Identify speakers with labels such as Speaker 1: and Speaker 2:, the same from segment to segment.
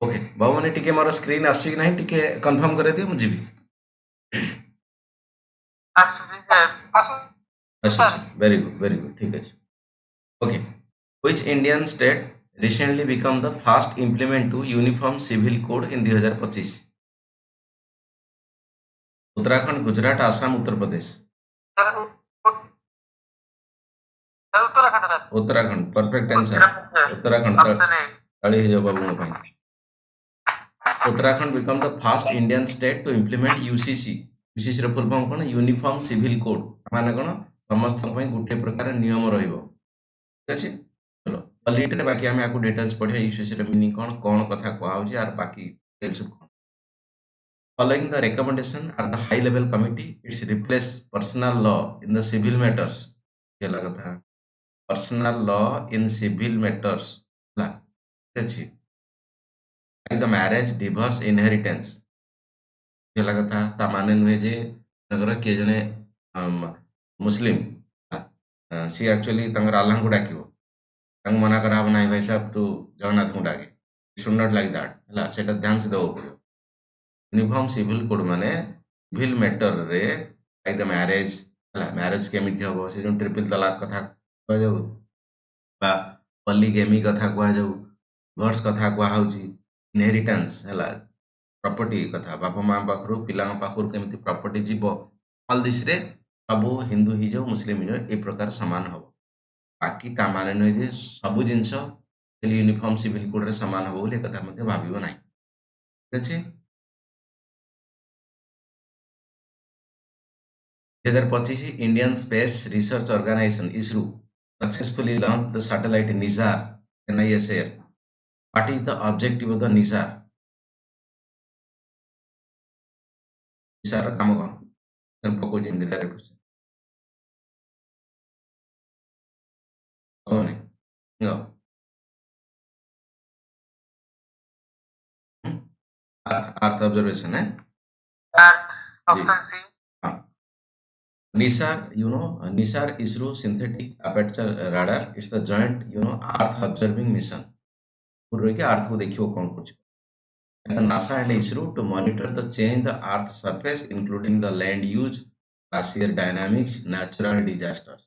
Speaker 1: Okay बाबू मैंने टिके मोर screen आसी कि नहीं टिके कंफर्म कर दियो मुझे भी अच्छा वेरी गुड ठीक है okay which Indian state recently become the first implement to uniform civil code in 2025 Uttarakhand Gujarat Assam Uttar Pradesh Uttarakhand perfect answer Uttarakhand ताली हो जाओ बाबू भाई Uttarakhand become the first Indian state to implement UCC UCC ର ଫୁଲ୍ ଫର୍ମ କ'ଣ यूनिफॉर्म सिविल कोड ମାନେ କ'ଣ ସମସ୍ତଙ୍କ ପାଇଁ ଗୋଟିଏ ପ୍ରକାର ନିୟମ ରହିବ ଠିକ ଅଛି ଚलो ଲିଟରେ ବାକି ଆମେ ଆକୁ ଡିଟେଲ୍ସ ପଢିବା यूसीसी ର ମିନିଂ କ'ଣ କଥା କୁହା ହଉଛି ଆର ବାକି ଡିଟେଲ୍ସ କ'ଣ following the recommendation at the high level committee it's replace personal law in the civil matters ये लगा था personal law in civil matters ହେଲା ଠିକ ଅଛି like the marriage divorce inheritance ये लगा था ता माने नुहे जे नगर के जने मुस्लिम सी एक्चुअली तंगर अल्लाह को डाकिबो तंग मना करा अब नहीं भाई साहब तू जगन्नाथ को डाके शुड नॉट लाइक दैट हला सेटा ध्यान से देबो पड़ियो यूनिफॉर्म सिविल कोड माने सिविल मैटर रे लाइक द मैरिज हला मैरिज केमिति हबो से जो ट्रिपल तलाक कथा कह जाऊ बा पॉलीगेमी कथा कह जाऊ डिवोर्स कथा कह होची इनहेरिटेंस हला प्रॉपर्टी कथा बापा माँ पाखरु पिला पाखरु केमिति प्रॉपर्टी जीवो ऑल दिस रे सब हिंदू ही जाऊ मुस्लिम ही जाऊ ए प्रकार समान हबो बाकी ता माने न जे सब जिंस यूनिफॉर्म सिविल कोड रे समान हबो बोली कथा मध्ये भाबिबो नाही ठीक अछि 2025 Indian space research organisation ISRO successfully launch the satellite NISAR NIS air what is the objective of the NISAR काम कोन सर पको जिंदे डायरेक्ट हो नहीं नो अर्थ ऑब्जर्वेशन है option C NISAR, NISAR ISRO synthetic aperture radar. It's the joint, Earth observing mission. पूर्व के अर्थ को देखियो कौन कुछ NASA and ISRO to monitor the change the Earth surface, including the land use, glacier dynamics, natural disasters.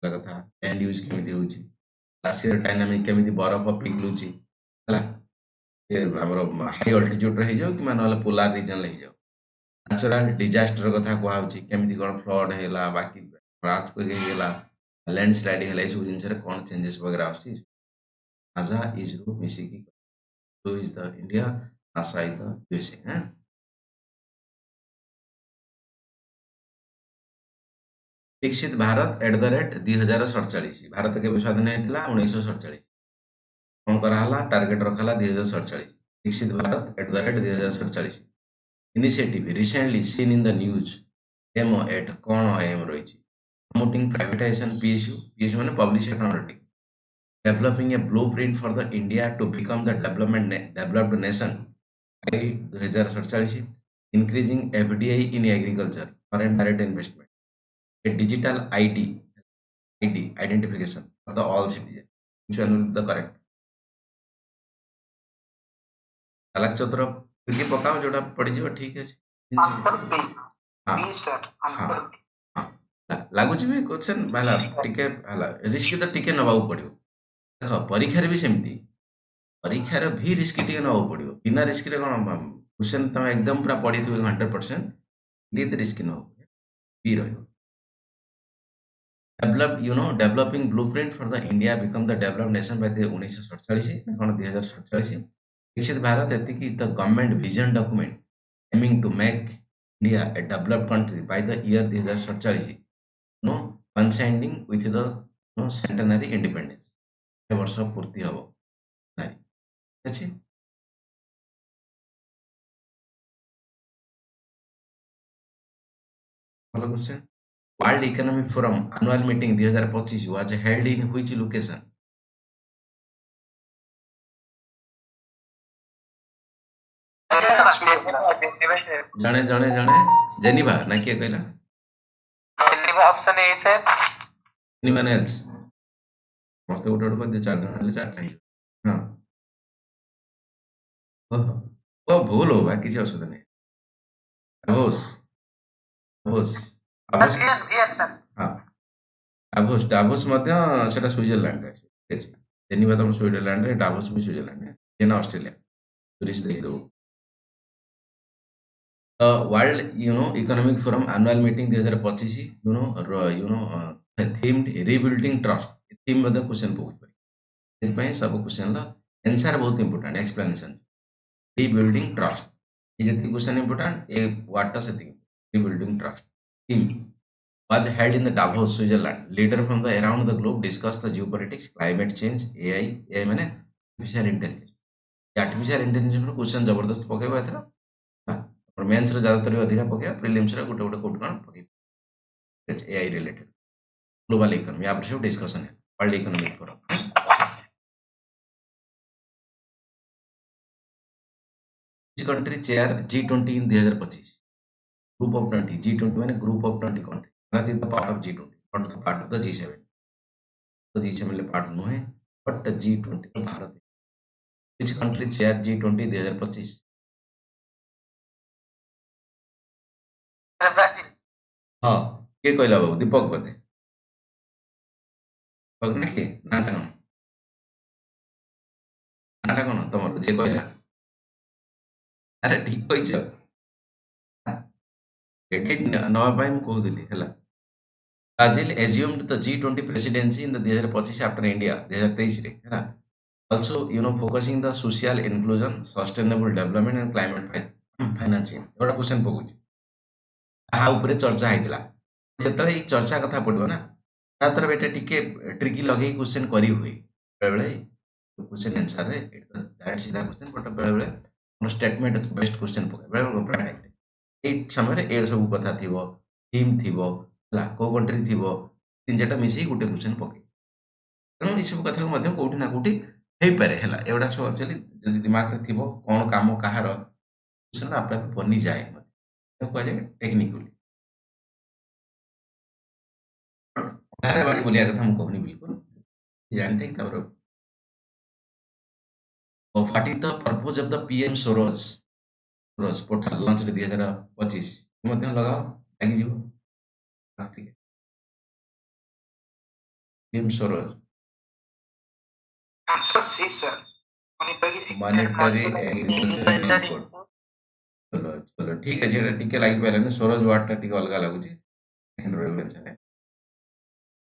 Speaker 1: लगा था land use केमिति होची, glacier dynamic केमिति बरफ पिघलुची, हला ये हमरो हाई अल्टीट्यूड रही जाओ कि माने वाला पोलर रीजन रही जाओ नेचुरल डिजास्टर कथा कुहा होची केमिति कोन फ्लड हैला बाकी रात को गेला लैंडस्लाइड हैला सब जिंस रे कोन चेंजेस वगैरह आछी नासा इजरो मिसिकी तो is the India NASA is the USA हैं विकसित भारत @ 2047 भारत के स्वाधीन हेतिला 1947 कोन करा हला टारगेट रखला 2047 विकसित Bharat @ 2047 initiative recently seen in the news demo at कौन aim रही promoting privatization PSU माने public sector undertaking developing a blueprint for the India to become the developed nation by 2047 increasing FDI in agriculture foreign direct investment a digital ID identification for the all citizens which one will be the correct अलग चतुर क्योंकि पकाओ जोड़ा पड़ जीव ठीक है लगुच भी क्वेश्चन भाला टिके हला रिस्क तो टिके नबाउ पड़ियो देखो परीक्षा रे भी सेमती परीक्षा रे भी रिस्क टिके नबाउ पड़ियो बिना रिस्क रे कोन क्वेश्चन तुम एकदम पूरा पढ़ी तु 100% लीद रिस्क न भी रहियो developing blueprint for the India become the developed nation by the 1947 कोन 2047 विकसित Bharat एतिकी the government vision document aiming to make India a developed country by the year 2047 coinciding with the centenary independence ए वर्ष पूर्ति हबो नारी अछि hello question world economic forum annual meeting 2025 was held in which location जणे जणे जणे Geneva ना किए कहला Geneva option A sir anyone else मस्त उठ उठ कर चार जण ले चार हां ओहो भूल हो बा किसी असुविधा नहीं डाभोस डाभोस डाभोस हाँ डाभोस डाभोस ମଧ୍ୟ ସେଟା ସ୍ୱିଜରଲ୍ୟାଣ୍ଡରେ ଅଛି ଠିକ ଅଛି ଜେନିଭା ତମ ସ୍ୱିଜରଲ୍ୟାଣ୍ଡରେ ଡାଭୋସ ବି ସ୍ୱିଜରଲ୍ୟାଣ୍ଡରେ ଜେନା ଅଷ୍ଟ୍ରେଲିଆ ଟୁରିଷ୍ଟ ଦେଖିଦେବୁ World Economic Forum annual meeting 2025 themed rebuilding trust theme ମଧ୍ୟ क्वेश्चन ପକଉଛି ସେଥିପାଇଁ ସବୁ क्वेश्चन ର आंसर बहुत इंपोर्टेंट एक्सप्लेनेशन rebuilding trust ये ଯେତିକି क्वेश्चन इंपोर्टेंट ए वार्ड टा setting rebuilding trust theme was held in the Davos Switzerland leader from the around the globe discussed the geopolitics climate change AI माने artificial intelligence artificial intelligence पर question जबरदस्त पकेଇବା एथरा और mains रे ज्यादातर भी अधिका पकेଇବା prelims रे गोटे गोटे कोड कौन पकेଇବା एआई रिलेटेड ग्लोबल इकोनॉमी यहाँ पर सब डिस्कशन है world economic forum country chair G20 in 2025 group of 20 G20 माने group of 20 country Bharat is the part of G20 not the part of the G7 तो G7 ले part no है but G20 Bharat which country chair G20 2025 हाँ के कहला बाबू दीपक बोधे दीपक नहीं नाटा कौन तुम जे कहला अरे ठीक କହିଛ क्रेडिट नवा ପାଇଁ ମୁଁ କହୁଥିଲି ହେଲା Brazil assumed the G20 presidency in the 2025 after India 2023 ରେ ହେଲା also focusing the social inclusion sustainable development and climate financing एउटा क्वेश्चन पकଉଛି ତାହା ଉପରେ ଚର୍ଚ୍ଚା ହେଇଥିଲା ଯେତେବେଳେ ଏଇ ଚର୍ଚ୍ଚା କଥା ପଡିବ ନା ତା ତରଫ ଏଟା ଟିକେ ଟ୍ରିକି ଲଗେଇ क्वेश्चन କରି ହୁଏ ବେଳେବେଳେ क्वेश्चन आंसर ରେ डायरेक्ट सीधा क्वेश्चन बट बेଳେବେଳେ ଆମର ଷ୍ଟେଟମେଣ୍ଟ ବେଷ୍ଟ क्वेश्चन ପକାଏ ବେଳେବେଳେ ପ୍ରାୟ ଟାଇମ୍ ଏଇ ସମୟରେ ଏ ସବୁ କଥା ଥିବ ଥିମ୍ ଥିବ ହେଲା କୋଉ କଣ୍ଟ୍ରି ଥିବ ତିନି ଚାରିଟା ମିଶେଇ ଗୋଟେ क्वेश्चन ପକେଇ ତେଣୁ ଏଇ ସବୁ କଥାକୁ ମଧ୍ୟ କୋଉଠି ନା କୋଉଠି ହେଇପାରେ ହେଲା ଏଗୁଡା ସବୁ ଆକ୍ଚୁଆଲି ଯଦି ଦିମାଗରେ ଥିବ କଣ କାମ କାହାର क्वेश्चन ଆପେ ଆପେ ବନିଯାଏ ତାକୁ କୁହାଯାଏ ଟେକ୍ନିକାଲି ବାହାରେ ବାହାରେ ବୁଲିବା କଥା ମୁଁ କହୁନି ବିଲକୁଲ ଜାଣିଥାଏ ତାପରେ what is the purpose of the PM ସୋରଜ ପୋର୍ଟାଲ ଲଞ୍ଚ ରେ 2025 ମଧ୍ୟ ଲଗାଅ ଲାଗିଯିବ ପିଏମ ସୋରଜ मॉनिटरी एग्रीकल्चर रिपोर्ट चलो चलो ठीक है जेटा टिके लागि पाइलानी सरोज वार्ड टा टिके अलगा लागुची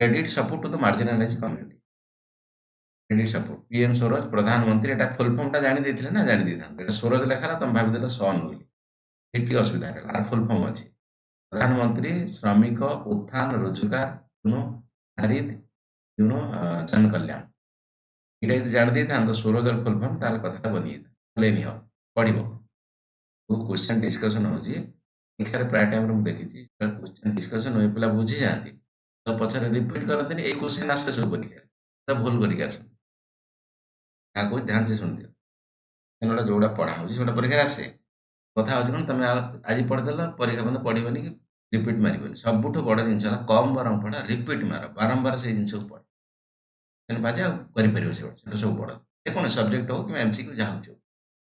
Speaker 1: credit support to the marginalise community credit support PM Suraj प्रधानमंत्री एटा फुल फॉर्म टा जानि देथिले ना जानि देथान एटा सरोज लेखाला तुम भाबि देला सन होली एटी असुविधा है फुल फॉर्म अछि प्रधानमंत्री श्रमिक उत्थान रोजगार हरित जन कल्याण ଏଇଟା ଯଦି ଜାଣି ଦେଇଥାନ୍ତ ସୌରଜର ଫୁଲ୍ ଫର୍ମ ତାହେଲେ କଥାଟା ବନିଯାଇଥାନ୍ତା ପ୍ଲେନ୍ ହବ ପଢିବ ଯୋଉ କ୍ୱେଶ୍ଚନ୍ ଡିସ୍କସନ୍ ହଉଛି ପରୀକ୍ଷାରେ ପ୍ରାୟ ଟାଇମ୍ରେ ମୁଁ ଦେଖିଛି କ୍ୱେଶ୍ଚନ୍ ଡିସ୍କସନ୍ ହୁଏ ପିଲା ବୁଝିଯାଆନ୍ତି ତ ପଛରେ ରିପିଟ୍ କରନ୍ତିନି ଏଇ କ୍ୱେଶ୍ଚନ୍ ଆସେ ସବୁ ପରୀକ୍ଷାରେ ତ ଭୁଲ କରିକି ଆସନ୍ତି ତାକୁ ଧ୍ୟାନ ସେ ଶୁଣିଦିଅ ସେଗୁଡ଼ା ଯୋଉଟା ପଢା ହଉଛି ସେଗୁଡ଼ା ପରୀକ୍ଷାରେ ଆସେ କଥା ହଉଛି କଣ ତମେ ଆଜି ପଢିଦେଲ ପରୀକ୍ଷା ପର୍ଯ୍ୟନ୍ତ ପଢିବନି କି ରିପିଟ୍ ମାରିବନି ସବୁଠୁ ବଡ ଜିନିଷ ହେଲା କମ୍ ବରଂ ପଢା ରିପିଟ୍ ମାର ବାରମ୍ବାର ସେଇ ଜିନିଷକୁ ପଢ ବାଜା କରିପାରିବ ସେଟା ସବୁ ବଡ ଯେକୌଣସି ସବଜେକ୍ଟ ହଉ କିମ୍ବା MCQ ଯାହା ହଉଛି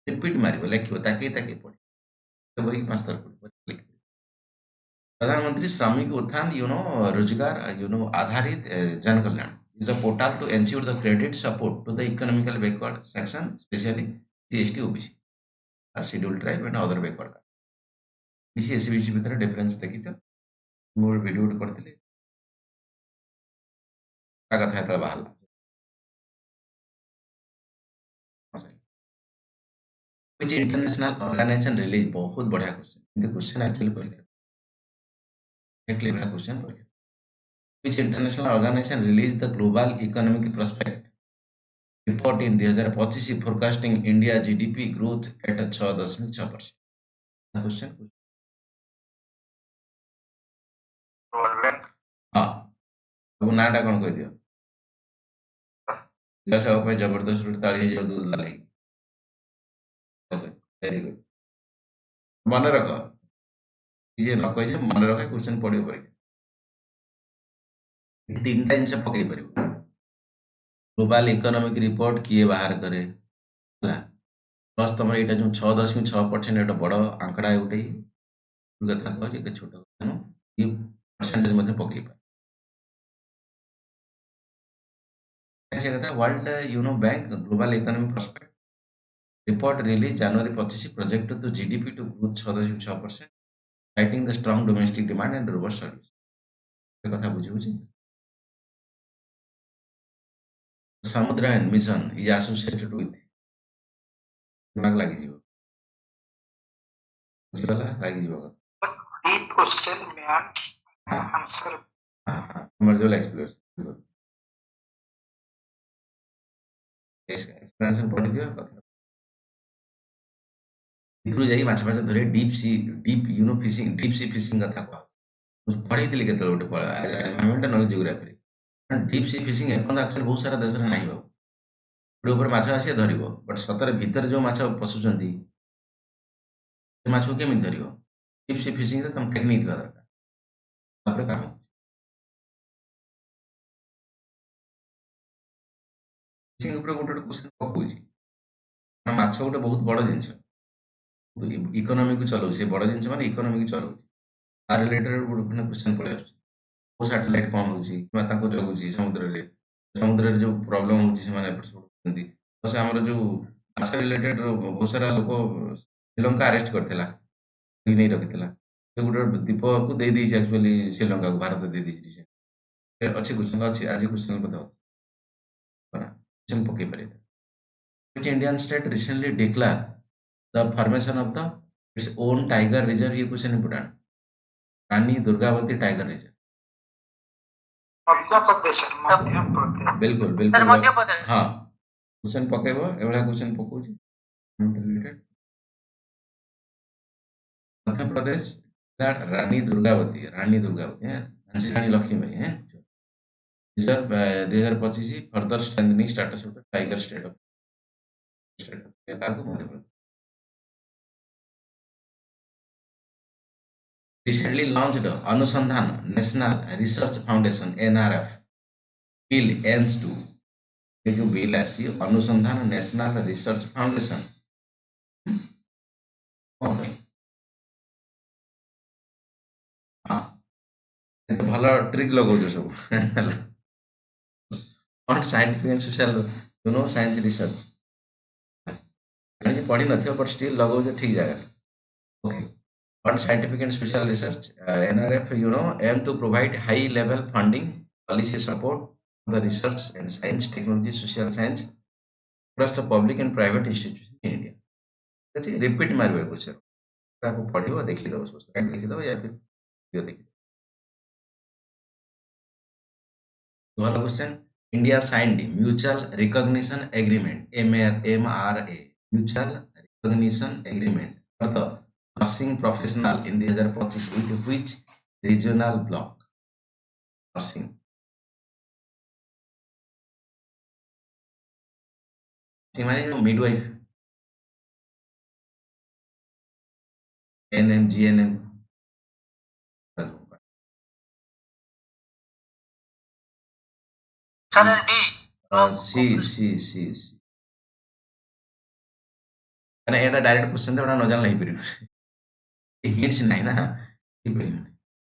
Speaker 1: ରିପିଟ୍ ମାରିବ ଲେଖିବ ତାକେଇ ପଢିବ ବହିକି 5 ଥର ପଢିବ प्रधानमंत्री श्रमिक उत्थान रोजगार आधारित जन कल्याण is a portal to ensure the credit support to the economical backward section especially CST OBC scheduled tribe and other backward BC SBC ଭିତରେ ଡିଫରେନ୍ସ ଦେଖିଛ ମୁଁ ଭିଡିଓ କରିଥିଲି ତା କଥା ହେତବେଳେ ବାହାରିଲା which international organization release बहुत बढ़िया क्वेश्चन কিন্তু क्वेश्चन एक्चुअली परीक्षा एक्चुअली बड़ा क्वेश्चन परीक्षा which international organization released the global economic prospect report in 2025 forecasting India GDP growth at 6.6% question हाँ अब नाटा कौन कह दियो जैसे पे जबरदस्त रूट ताली जो दूध डाले वेरी गुड मन रख ये न कह मन रख क्वेश्चन पढ़ियो परीक्षा तीनटा जिनस पकई पार ग्लोबल इकोनॉमिक रिपोर्ट किए बाहर करे प्लस तुम यहाँ जो 6.6% एटा बड़ आंकड़ा गोटे कथा कह छोट कथा नुह परसेंटेज पकई कथा world bank global economy prospect report release January 25 project to GDP to growth 6.6% citing the strong domestic demand and robust service कथा बुझी Samudra mission is associated with दिमाग लागि जीव बुझिगला लागि जीव deep question man answer मर्जोल एक्सप्लोर एक्सप्लेनेशन पढ़ दियो कथा इथरु जाई माछ माछ धरे deep fishing deep sea fishing कथा को पढ़ी दिले केते गोटे environment knowledge geography deep sea fishing अपन एक्चुअली बहुत सारा देश रे नाही बाबू ऊपर माछ आसी धरिबो बट सतरे भीतर जो माछ पसुचंती से माछ को केमिति धरिबो डीप सी फिशिंग रे तम टेक्निक थिबा दरकार तापर काम फिशिंग ऊपर गोटे क्वेश्चन पकोछि माछ गोटे बहुत बड़ जिंस इकोनॉमी को चलाउ से बड़ जिंस माने इकोनॉमी को चलाउ तार रिलेटेड गोटे क्वेश्चन पळे आछी को सैटेलाइट कम होउछि किबा ताको जगुछि समुद्र रे जो प्रॉब्लम होउछि से माने एपट होउछि तो से हमर जो माछ रिलेटेड बहुत सारा लोक श्रीलंका अरेस्ट करथिला नहीं रखिथिला से गोटे द्वीप को दे दी एक्चुअली श्रीलंका को भारत दे दी से अच्छे क्वेश्चन अच्छे आज क्वेश्चन पता क्वेश्चन पकई पारे which Indian state recently declared the formation of the its own tiger reserve ये question important Rani Durgavati tiger reserve बिल्कुल बिल्कुल हाँ क्वेश्चन पकेबो एवला क्वेश्चन पकोछि रिलेटेड मध्य प्रदेश रानी दुर्गावती है रानी लक्ष्मीबाई है reserve 2025 further strengthening status of the tiger state of Madhya Pradesh recently launched अनुसंधान national research foundation NRF bill aims to ये जो bill आसी अनुसंधान नेशनल रिसर्च फाउंडेशन भल ट्रिक लगो सब scientific and social science research पढ़ी न बट स्टिल लगो ठीक जगह okay on scientific and social research NRF aim to provide high level funding policy support for the research and science technology social science across the public and private institutions in India अच्छे repeat मारबे question ताको पढ़िबो देखि दो slide देखि दो या फिर video देखि दो वाला question India signed mutual recognition agreement MRA mutual recognition agreement for the nursing professional in 2025 with which regional block nursing जो midwife NM GNM C मैंने एटा डायरेक्ट क्वेश्चन था न जान नहीं परियो हिंट्स नहीं ना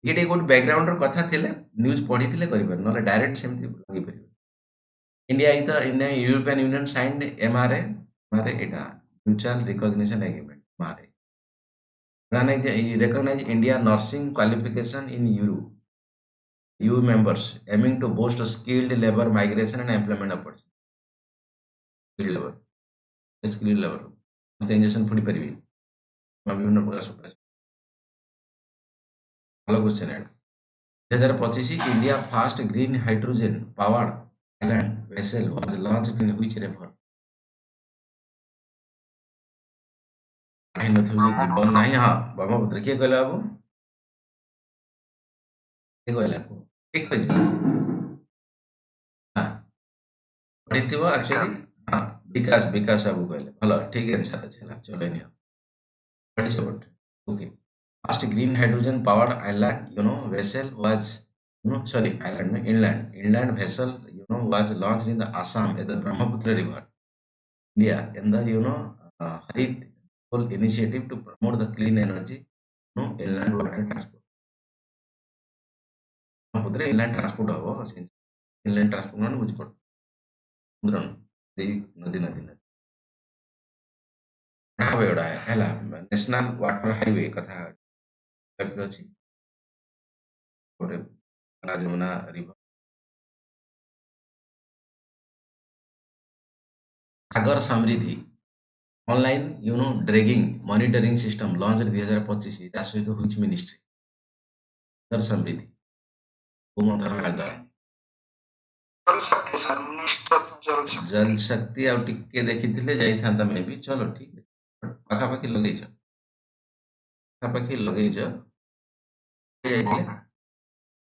Speaker 1: ये गोटे बैकग्राउंड कथा थिले न्यूज पढ़ी थिले करि पर न डायरेक्ट सेमति लगी परियो India is the European union signed MRA Etah mutual recognition agreement MRA recognize India nursing qualification in EU members aiming to boost skilled labor migration and employment opportunity skilled labor injection फुड़ी परिबे विभिन्न प्रकार hello question है 2025 India first green hydrogen powered island vessel was launched in which river आई नथु जे जीवन नाही हां ब्रह्मपुत्र के कहला बाबू के कहला ठीक कहि हां पढ़िथिबो एक्चुअली हां विकास बाबू कहले भलो ठीक आंसर है चलो नहीं पढ़ि छबट okay First green hydrogen powered island vessel was sorry island no, inland vessel was launched in the Assam at the Brahmaputra river India in the Harit whole initiative to promote the clean energy, inland water transport. inland transport ହବ inland transport ମାନେ ବୁଝିପାରୁଛ ସମୁଦ୍ର ଦେଇ ନଦୀ ନଦୀ ନଦୀ highway ଗୁଡ଼ା ହେଲା ନ୍ୟାସନାଲ ୱାଟର ହାଇୱେ କଥା ଅଛି ଗୋଟେ Yamuna river Sagar Samriddhi online dredging monitoring system launch 2025 ତା ସହିତ ହଉଛି ମିନିଷ୍ଟ୍ରି ସାଗର ସମୃଦ୍ଧି କୋଉ ମନ୍ତ୍ରଣାଳୟ ଦ୍ୱାରା जल शक्ति ଆଉ ଟିକେ ଦେଖିଥିଲେ ଯାଇଥାନ୍ତା ମେ ବି ଚलो ଠିକ ଅଛି ପାଖାପାଖି ଲଗେଇଛ ଯାଇଥିଲେ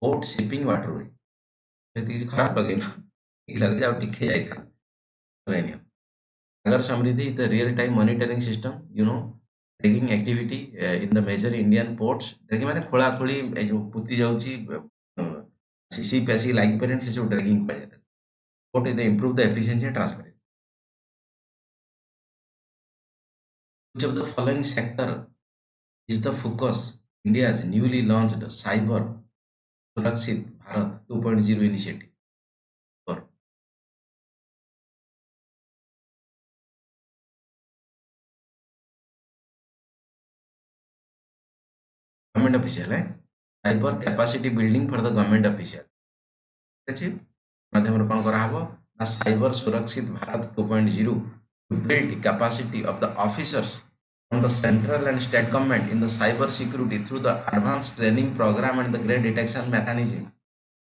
Speaker 1: ବୋଟ୍ ଶିପିଂ ୱାଟରୱେ ସେଠି କିଛି ଖରାପ ଲଗେଇନ ଠିକ ଲଗେଇଛ ଆଉ ଟିକେ ଯାଇଥାନ୍ତା ଲଗେଇନି Sagar Samriddhi is the real-time monitoring system, taking activity in the major Indian ports. देखिए मैंने खोला खोली जो पुती जाऊँची सीसी पैसी लाइक पेरेंट से जो ड्रैगिंग किया जाता है. What is the improve the efficiency and transparency? Which of the following sector is the focus India's newly launched Cyber Surakshit Bharat 2.0 initiative? For government official है cyber capacity building for the government official अच्छी माध्यम कौन करा हबो ना cyber सुरक्षित Bharat 2.0 to build capacity of the officers from the central and state government in the cyber security through the advanced training program and the great detection mechanism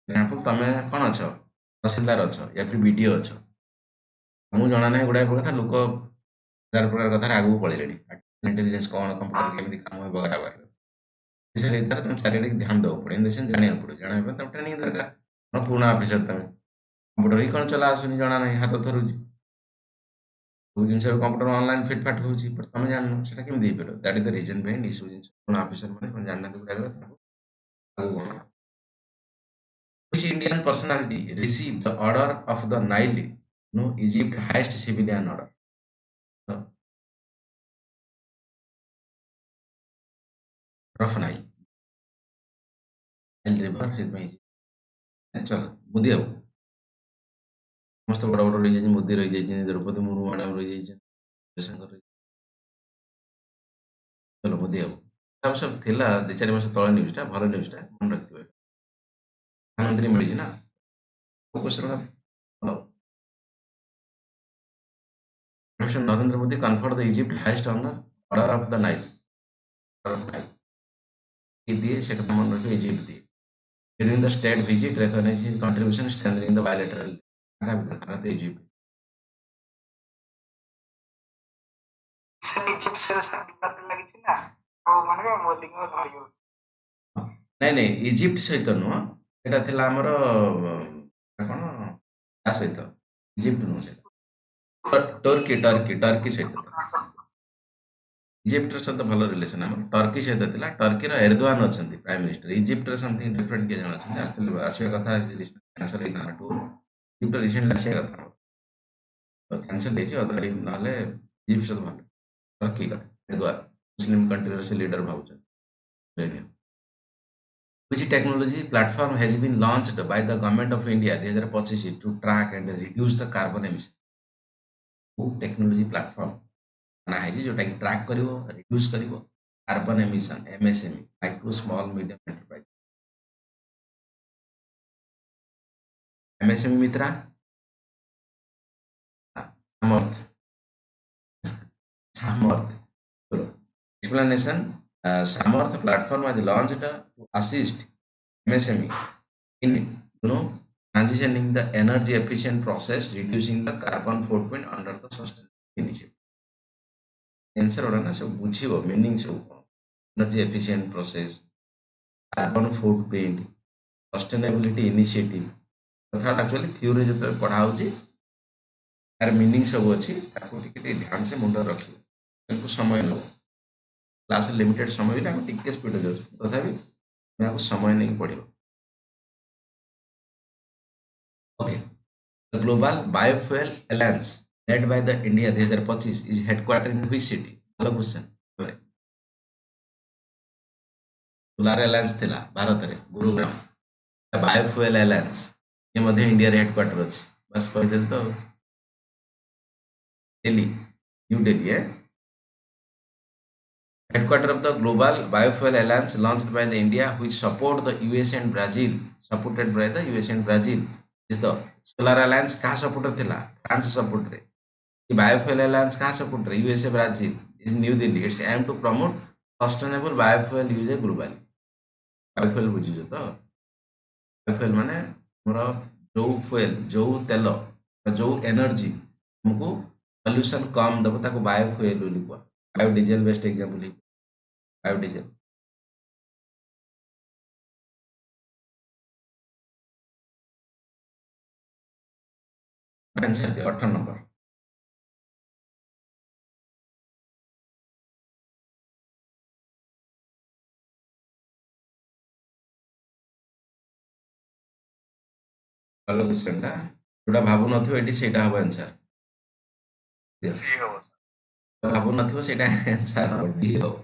Speaker 1: example तमे कौन अछो तहसीलदार अछो या फिर बीडीओ अछो हमू जणा नै गुडा प्रकार लोक हजार प्रकार कथा आगु पळिलेनी इंटेलिजेंस कौन कंप्यूटर केमिति काम होय बगरा बारे इसलिए इधर तुम चारिटी ध्यान दो पड़े इन देशन जानिया पड़े जाना तुम ट्रेनिंग दरकार पुराना ऑफिसर तमें कंप्यूटर ही कौन चला आसुनी जाना नहीं हाथ थरुची वो जिनसे कंप्यूटर ऑनलाइन फिट फाट होची पर तमें जानना सेटा केम देई पेरो that is the reason behind इस जिनसे पुराना ऑफिसर माने कोन जानना तो गुडा which Indian personality received the order of the Nile Egypt highest civilian order of Nile river से चलो मोदी बाबू समस्त बड़ बड़ रही जाइए मोदी रही जाइए द्रौपदी मुर्मू मैडम रही जाइए जयशंकर चलो मोदी बाबू तब सब थिला 2-4 मास तଳେ न्यूज़टा भल न्यूज़टा मन रखिथिबे प्रधानमंत्री मिली ना question President Narendra Modi conferred the Egypt highest honor order of the Nile दिए से मन रखिए इजिप्ट दिए during the state visit recognizing his contribution strengthening the bilateral Bharat Egypt नहीं नहीं इजिप्ट सहित नुह एटा थिला हमर कोन आ सहित इजिप्ट नु से टर्की टर्की टर्की सहित इजिप्ट रे सहित भलो रिलेशन हमर टर्की सहित थिला टर्की रो एर्दोआन अछंती प्राइम मिनिस्टर इजिप्ट रे समथिंग डिफरेंट के जण अछंती आसिया कथा आंसर इ टू इजिप्ट रिसेंटली आसिया कथा तो कैंसिल देछि ऑलरेडी नाले इजिप्ट से भलो टर्की का एर्दोआन मुस्लिम कंट्री रे से leader भाउछ Which technology platform has been launched by the government of India 2025 to track and reduce the carbon emission? Who technology platform ना है जो टाइप ट्रैक करिवो रिड्यूस करिवो carbon emission MSME micro small medium enterprise MSME Mitra Samarth Samarth explanation Samarth platform was launched to assist MSME in transitioning the energy efficient process, reducing the carbon footprint under the sustainability initiative. Answer order na so buझिबो meaning so energy efficient process, carbon footprint, sustainability initiative. कथा actually theory जते पढ़ा होची तार meaning सब अछि ताको टिके ध्यान से मुंड रखियो ताको समय लो क्लास लिमिटेड समय भी हम टिके स्पीड जाउ तथापि मैं आपको समय नहीं पड़ियो okay the global biofuel alliance led by the India 2025 is headquartered in which city? ଭଲ question. सोलार एलायंस थिला भारत रे गुरुग्राम. बायोफ्यूएल एलायंस ये मध्य इंडिया रे हेडक्वार्टर अछि. बस कहि देल तो दिल्ली, न्यू दिल्ली है. Headquarter of the Global Biofuel Alliance launched by the India, which support the US and Brazil, supported by the US and Brazil, is the Solar Alliance. कहाँ supporter थिला? France supporter. Biofuel Alliance कहाँ supporter? USA Brazil is New Delhi. It's aim to promote sustainable biofuel use globally. Biofuel बुझियो तो? Biofuel माने मोर जो fuel, जो तेल, जो energy हमको pollution कम दबो ताको biofuel बोली कुआ. Biodiesel best example है. Biodiesel. आंसर दे 18 नंबर. ଭଲ क्वेश्चन ଟା ଯୋଉଟା ଭାବୁ ନଥିବ ଏଠି ସେଇଟା ହବ आंसर. ଭାବୁ ନଥିବ ସେଇଟା आंसर ହବ ଡି ହବ.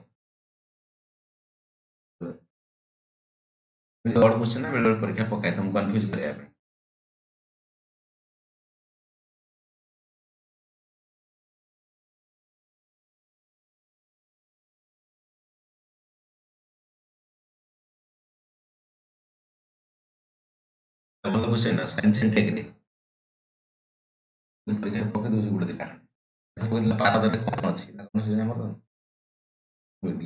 Speaker 1: ବଡ଼ क्वेश्चन ନା ବେଳେ ପରୀକ୍ଷା ପକାଏ ତମକୁ କନଫ୍ୟୁଜ କରିବା ପାଇଁ. ଭଲ क्वेश्चन ନା ସାଇନ୍ସ ଆଣ୍ଡ ଟେକ୍ ରେ ପରୀକ୍ଷା ପକେଇ ଦଉଛି ଗୋଟେ ଦିଟା. ପକେଇଥିଲା ପାରଦରେ କଣ ଅଛି ନା କଣ ସେ ଆମର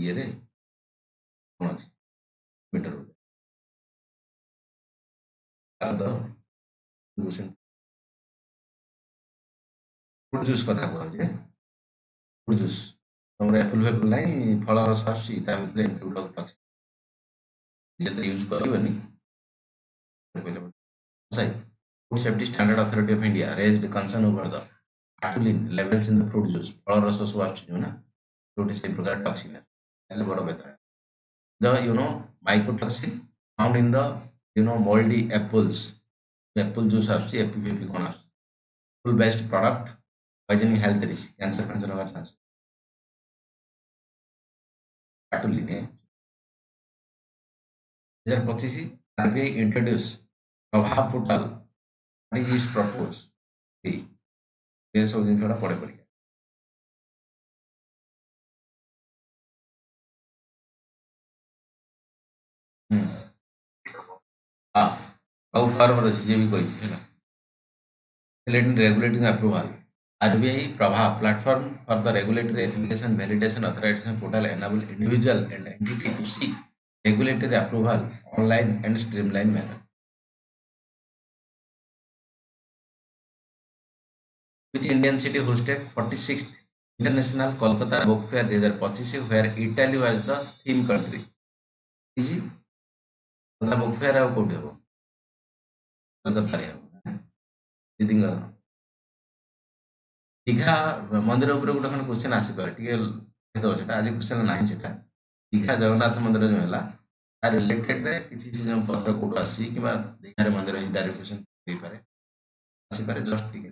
Speaker 1: ଇଏରେ କଣ ଅଛି ମିଟର ପାରଦ क्वेश्चन ଫ୍ରୁଟ ଜୁସ୍ କଥା କହୁଛି. ଫ୍ରୁଟ ଜୁସ୍ ତମର ଏପଲ ଫେପଲ ନାହିଁ ଫଳ ରସ ଆସୁଛି ତା ଭିତରେ ଏମିତି ଟକ୍ସିକ ଯେତେ ୟୁଜ୍ କରିବନି. Food Safety Standard Authority of India raised concern over the botulinum levels in the fruit juice. फल रस सब आछी ना जोटे से प्रकार टॉक्सिन है पहले बड़ बेहतर. The mycotoxin found in the moldy apples. Apple juice आछी FPP कोन आछी. Full based product poisoning health risk cancer होगा chance. botulinum 2025 RBI introduce प्रभाव पोर्टल. What is proposed? ये सब जिन पड़े पड़े. ଆଉ ଫର୍ମର ଅଛି ଯେ ବି କହିଛି ହେଲା. Regulating approval. RBI Prabha platform for the regulatory application validation authorization portal enable individual and entity to seek regulatory approval online and streamline manner. Which Indian city hosted 46th International Kolkata Book Fair 2025 where Italy was the theme country? Easy. Kolkata Book Fair ଆଉ କୋଉଠି ହବ? କୋଲକାତାରେ ହବ. ଦିଦିଙ୍କ ଦୀଘା ମନ୍ଦିର ଉପରେ ଗୋଟେ ଖଣ୍ଡେ କ୍ୱେଶ୍ଚନ ଆସିପାରେ ଟିକେ ଦେଖିଦବ ସେଟା. ଆଜି କ୍ୱେଶ୍ଚନ ନାହିଁ ସେଟା. ଦୀଘା ଜଗନ୍ନାଥ ମନ୍ଦିର ଯୋଉ ହେଲା ତା ରିଲେଟେଡ ରେ କିଛି ଯୋଉ ପତ୍ର କୋଉଠୁ ଆସିଛି କିମ୍ବା ଦୀଘାରେ ମନ୍ଦିର ହେଇଛି ଡାଇରେକ୍ଟ କ୍ୱେଶ୍ଚନ ହେଇପାରେ ଆସିପାରେ ଜଷ୍ଟ ଟିକେ.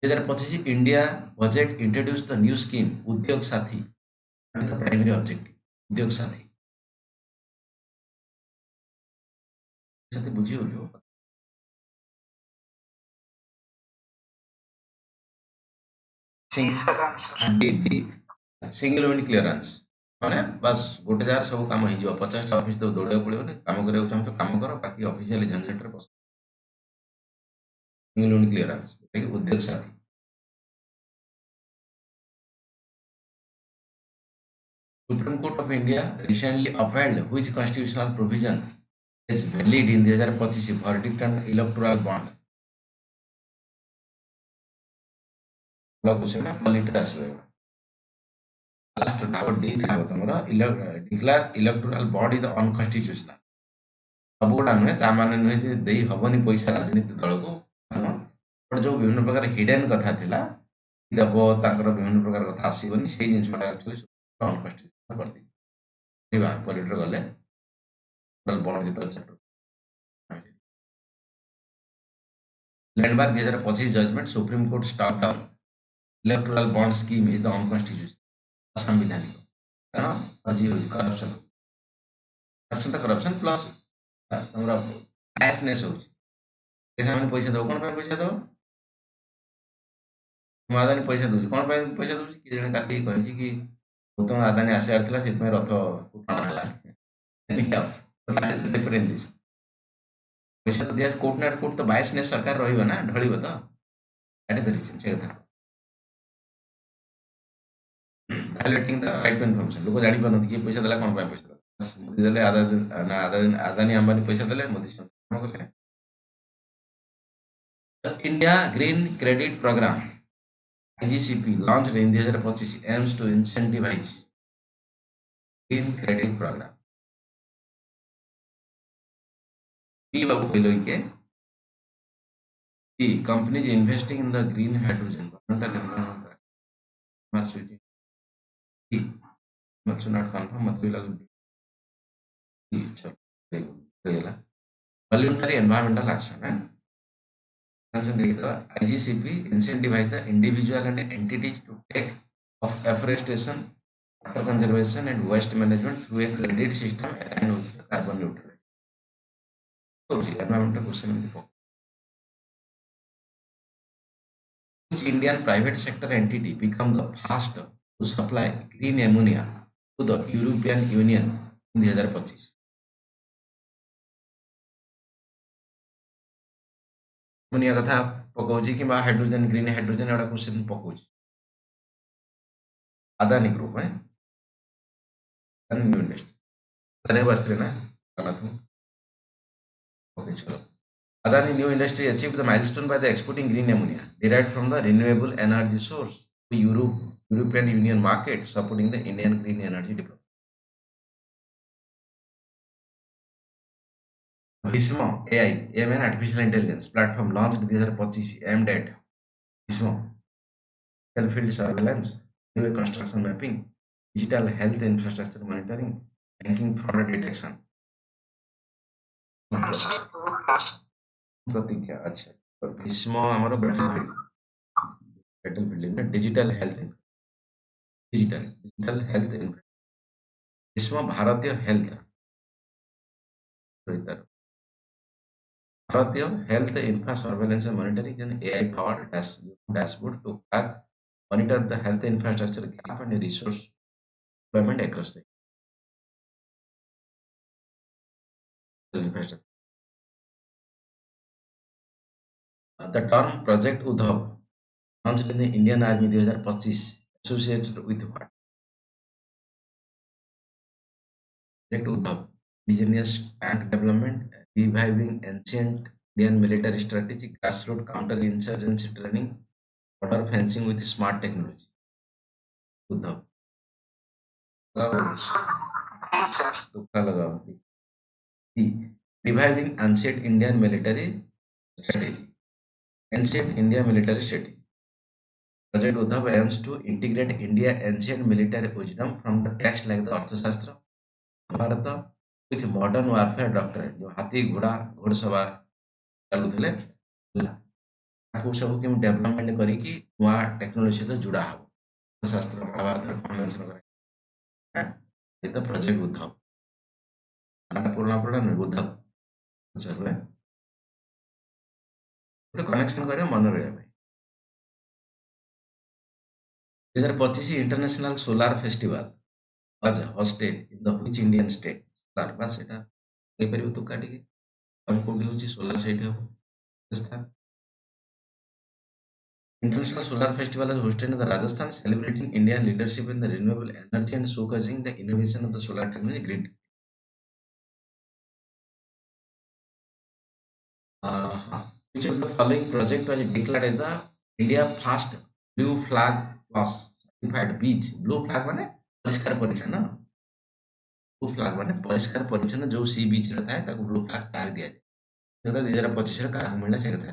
Speaker 1: 2025 India budget introduced the new scheme Udyog Sathi. What is the primary objective? Udyog Sathi. साथी बुझी हो जो सिंगल विंड क्लियरेंस माने बस गोटे जार सब काम हो 50 ऑफिस तो दौड़ा पड़ोनी काम करिया चाहू तो काम कर बाकी ऑफिशियल झंझट रे बस. सिंगल विंड क्लियरेंस उद्योग साथी. Supreme Court of India recently upheld which constitutional provision is valid in 2025 verdict on electoral bond. Question political आसबे लास्ट डाउट डी था तमरा declare electoral bond the unconstitutional. सब गुड़ा नुहे ता माने नुहे जे देई हबनी पैसा राजनीति दल को बट जो विभिन्न प्रकार हिडन कथा थिला देबो ताकर विभिन्न प्रकार कथा आसीबनी सेही जिंसटा एक्चुअली अनकॉन्स्टिट्यूशनल कर दी. पॉलिटिकल गले बॉन्ड के chapter landmark 2025 judgement supreme court stop down electoral bond scheme is the unconstitutional असंवैधानिक कारण अजीब करप्शन करप्शन तो करप्शन प्लस हमरा बायसनेस हो पैसा पैसा दो कौन पैसा दो ମୁଁ ଆଦାନୀ ପଇସା ଦଉଛି କଣ ପାଇଁ ପଇସା ଦଉଛି କିଏ ଜଣେ କାଟିକି କହିଛି କି ଗୌତମ ଆଦାନୀ ଆସିବାର ଥିଲା ସେଥିପାଇଁ ରଥ ଟଣା ହେଲା ଡିଫରେଣ୍ଟ ପଇସା ତ ଦିଆ କୋର୍ଟ ନା କୋର୍ଟ ତ ବାୟସନେସ୍ ସରକାର ରହିବ ନା ଢଳିବ ତ କାଟି ଧରିଛି ସେ କଥା ଭାয়োଲେଟିଂ ଦ ରାଇଟ୍ ଟୁ ଇନଫର୍ମେସନ ଲୋକ ଜାଣିପାରୁନାହାନ୍ତି କିଏ ପଇସା ଦେଲା କଣ ପାଇଁ ପଇସା ଦେଲା ମୋଦି ଦେଲେ ଆଦାନୀ ଆମ୍ବାନୀ ପଇସା ଦେଲେ ମୋଦି କଣ କଲେ India green credit programme IGCP launched in 2025 aims to incentivize green credit program. P बाबू कहलो के P companies investing in the green hydrogen. P much not confirm मत भी लागू चलो voluntary environmental action है IGCP incentivize the individual and entities to take of afforestation, water conservation and waste management through a credit system and with carbon neutral. So, environmental question which Indian private sector entity become the first to supply green ammonia to the European Union in 2025? ammonia कथा पकाउची कि hydrogen green hydrogen एटा question पकाउची Adani group है new industry Adani बस्त्री ना okay चलो Adani New Industry achieved the milestone by the exporting green ammonia derived from the renewable energy source to European Union market, supporting the Indian green energy development. Vismo AI, AMN artificial intelligence platform launched in 2025 aimed at Vismo field surveillance, new construction mapping, digital health infrastructure monitoring, banking fraud detection. प्रतिज्ञा अच्छा तो भीष्म हमारा battlefield में digital health Bhishma भारतीय health infra surveillance and monitoring and AI powered dashboard to track monitor the health infrastructure gap and resource deployment across the infrastructure. The term Project Udhav launched in the Indian Army 2025 associated with what? Project Udhav, indigenous tank development, reviving ancient Indian military strategy, grassroots counter-insurgency training, border fencing with smart technology. Udhav. तुक्का लगाओ. Reviving ancient Indian military strategy. Ancient India military strategy. Project Udhav aims to integrate India ancient military wisdom from the text like the Arthashastra, Bharata with modern warfare doctrine. जो हाथी घोड़ा घोड़सवार चलुଥିଲେ ताकू सब के development करी कि नुआ टेक्नोलॉजी सहित जुड़ा हो शास्त्र महाभारत कन्वेंशन करे ये तो प्रोजेक्ट उद्धव पुराना पुराना उद्धव चलो कनेक्शन करे मन रहे 2025 international solar festival was hosted in the which Indian state? Solar बस एटा कई परिव तो काटी के हम कोडी होची सोलार साइट हो Rajasthan. International Solar Festival is hosted in the Rajasthan, celebrating Indian leadership in the renewable energy and showcasing the innovation of the solar technology grid. Which of the following project was declared as the India first blue flag plus certified beach? Blue flag माने परिष्कार परिच्छन्न blue flag माने परिष्कार परिच्छन्न जो सी बीच रहता है ताको blue flag tag दिया जाए सेटा 2025 रे का मिलला से कथा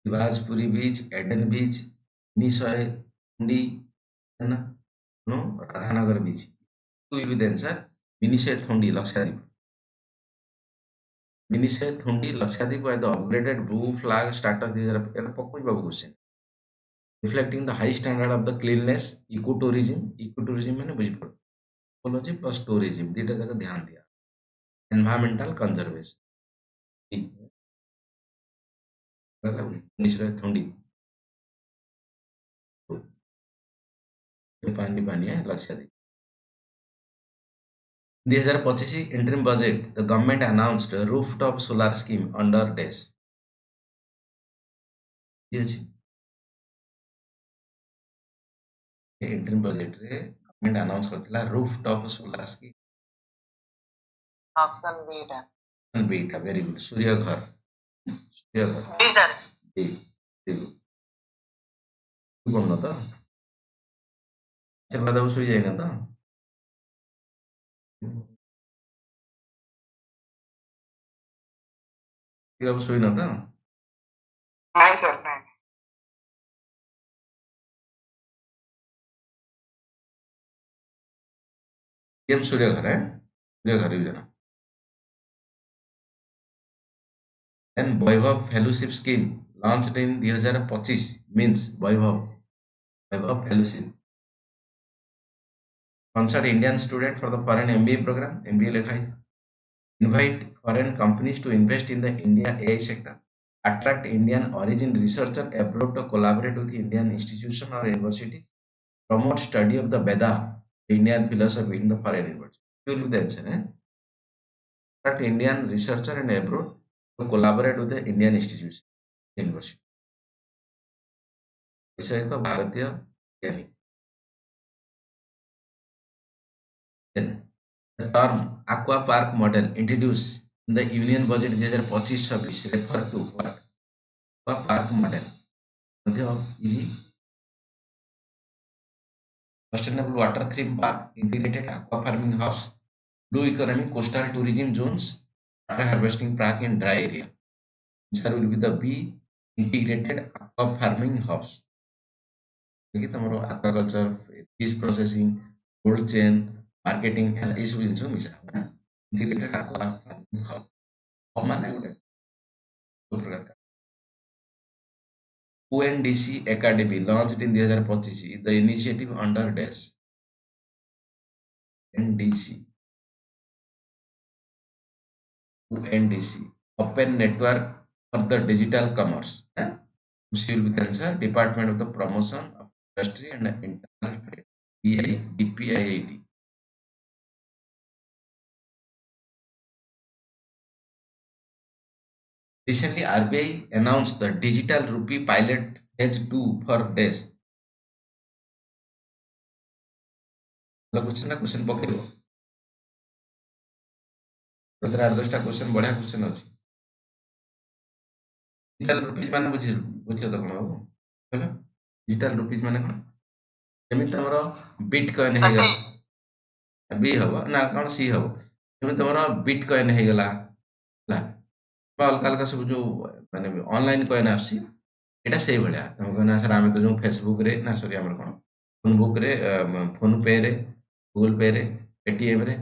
Speaker 1: शिवाजपुरी बीच एडन बीच निसय कुंडी है ना no Radhanagar beach will be the answer. Minise Thundi Lakshadweep. Minise Thundi Lakshadweep by the upgraded blue flag status. These are question. Reflecting the high standard of the cleanliness, ecotourism मैंने बुझ पड़ इकोलॉजी प्लस टूरिज्म दीटा जगह ध्यान दिया environmental conservation मतलब निश्चय ठंडी पानी पानी है लक्ष्य दी 2025 interim budget the government announced a rooftop solar scheme under DES ये ଅଛି interim budget रे government announce करथिला rooftop solar scheme
Speaker 2: option B टा
Speaker 1: बेटा वेरी गुड सूर्य घर
Speaker 2: बी सर
Speaker 1: कौन ना तो चल बताओ सुई जाए ना तो अब सुई ना तो
Speaker 2: नहीं सर नहीं
Speaker 1: एम सूर्य घर है सूर्य घर भी जाना and Vaibhav fellowship scheme launched in 2025 means Vaibhav fellowship sponsored Indian student for the foreign MBA program MBA लिखा है invite foreign companies to invest in the India AI sector attract Indian origin researcher abroad to collaborate with Indian institution or university promote study of the Veda Indian philosophy in the foreign university you will be the answer attract Indian researcher and abroad to collaborate with the Indian institution university ऐसा एक भारतीय ज्ञानी the term aqua park model introduced in the union budget 2025-26 refer to what aqua park model ମଧ୍ୟ easy sustainable water theme park integrated aqua farming hubs blue economy coastal tourism zones water harvesting park in dry area answer will be the B integrated aqua farming hubs देखिए तमरो aquaculture fish processing cold chain marketing ଏ ସବୁ ଜିନିଷ ମିଶା integrated aqua farming hub ମାନେ ଗୋଟେ ପ୍ରକାର ONDC Academy launched in 2025 the initiative under DAS ONDC Open Network for the Digital Commerce she will be the answer Department of the Promotion of Industry and Internal Trade DPIIT Recently, RBI announced the digital rupee pilot phase 2 for DES. Question पकेइबो तोरा 8-10टा question बढ़िया question अछि digital rupees माने बुझियो त कोन बाबू कहलो digital rupees माने कोन Zeme तमरो bitcoin हे गेला B हबो ना कोन सी हबो जेमि तमरो बिटकॉइन हे गेला ला अलग अलग सब जो माने ऑनलाइन कॉइन आसी एटा सेही भलिया तम कहना सर आमे तो जो फेसबुक रे ना सॉरी हमर कोन फोनबुक रे फोन पे रे गूगल पे रे पेटीएम रे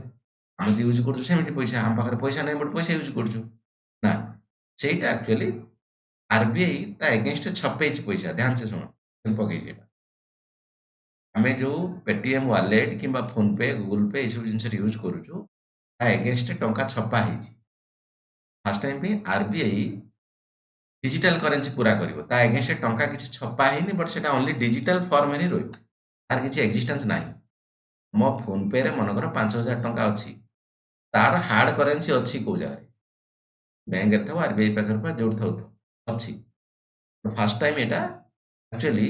Speaker 1: हम यूज करछु सेमिति पैसा हम पाखरे पैसा नै बट पैसा यूज करछु ना सेटा एक्चुअली आरबीआई ता अगेंस्ट छपेज पैसा ध्यान से सुनो पकै जेटा हमें जो पेटीएम वॉलेट किंबा फोन पे गूगल पे ए सब जिंस यूज करछु ता अगेंस्ट टंका छपा है फास्ट टाइम पे आरबीआई डिजिटल करेंसी पूरा करिवो ता अगेंस्ट टंका किछि छपा हेनी बट सेटा ओनली डिजिटल फॉर्म रे रहइबो तार किछि एक्जिस्टेंस नाही मो फोन पे रे मनकर 5000 टंका अछि तार हार्ड करेंसी अछि को जगह बैंक रे थवा आरबीआई पाखर पर जोड़ थौ अछि तो फर्स्ट टाइम एटा एक्चुअली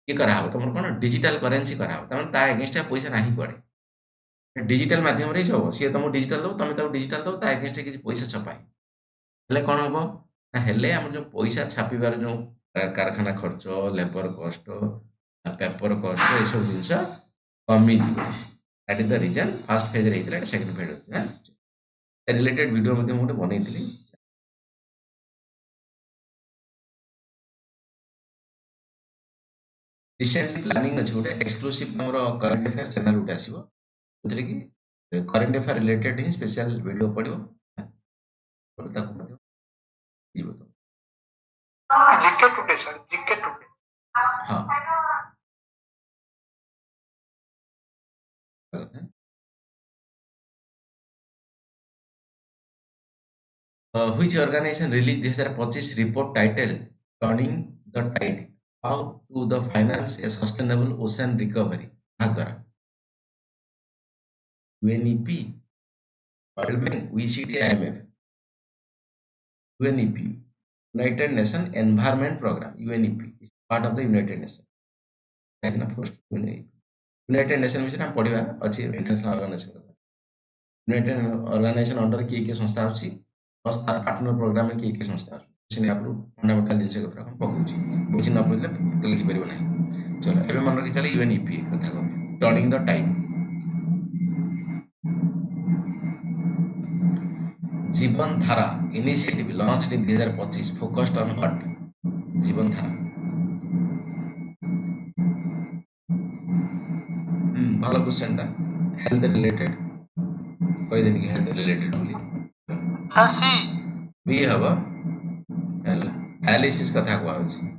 Speaker 1: ये करा हो तुम कोन डिजिटल करेंसी करा हो तमन ता अगेंस्ट पैसा नाही पड़े डिजिटल माध्यम रे छबो से तुम डिजिटल दो तमे तो डिजिटल दो ता अगेंस्ट किछि पैसा छपाई हेले कोन हबो ना हेले हम जो पैसा छापिबार जो कारखाना खर्च लेबर कॉस्ट पेपर कॉस्ट ए सब जिंस कमी जीवो that is the reason first phase रे इतला सेकंड फेज होता है रिलेटेड वीडियो मध्ये मोटे बनैतिली रिसेंटली प्लानिंग अछि गोटे एक्सक्लूसिव हमरो करंट अफेयर चैनल उठे आसीबो जोथिरे कि करंट अफेयर रिलेटेड ही स्पेशल वीडियो पड़ियो ताको मध्य जीवो तो
Speaker 2: GK today sir GK today
Speaker 1: हाँ which organization released 2025 report titled Turning the Tide How to the Finance a Sustainable Ocean Recovery द्वारा UNEP World Bank OECD IMF UNEP United Nations Environment Program UNEP is part of the United Nations like na first UNEP United Nations विषय हम पढ़िबा अछि international organisation united organisation under किए संस्था अछि plus तार partner programme में किए संस्था अछि आपको फंडामेंटल जिनस कथा हम पकउछि बुझि न पड़ले तो लिखि परिबो नै चलो एबे मन रखि चले यूएनईपी कथा को टर्निंग द टाइड जीवन धारा initiative launched in 2025 focused on what जीवन धारा भलो क्वेश्चन टा हेल्थ रिलेटेड कोई दिन की हेल्थ रिलेटेड बोली
Speaker 2: सर सी
Speaker 1: बी हबो डायलिसिस कथा को आउछि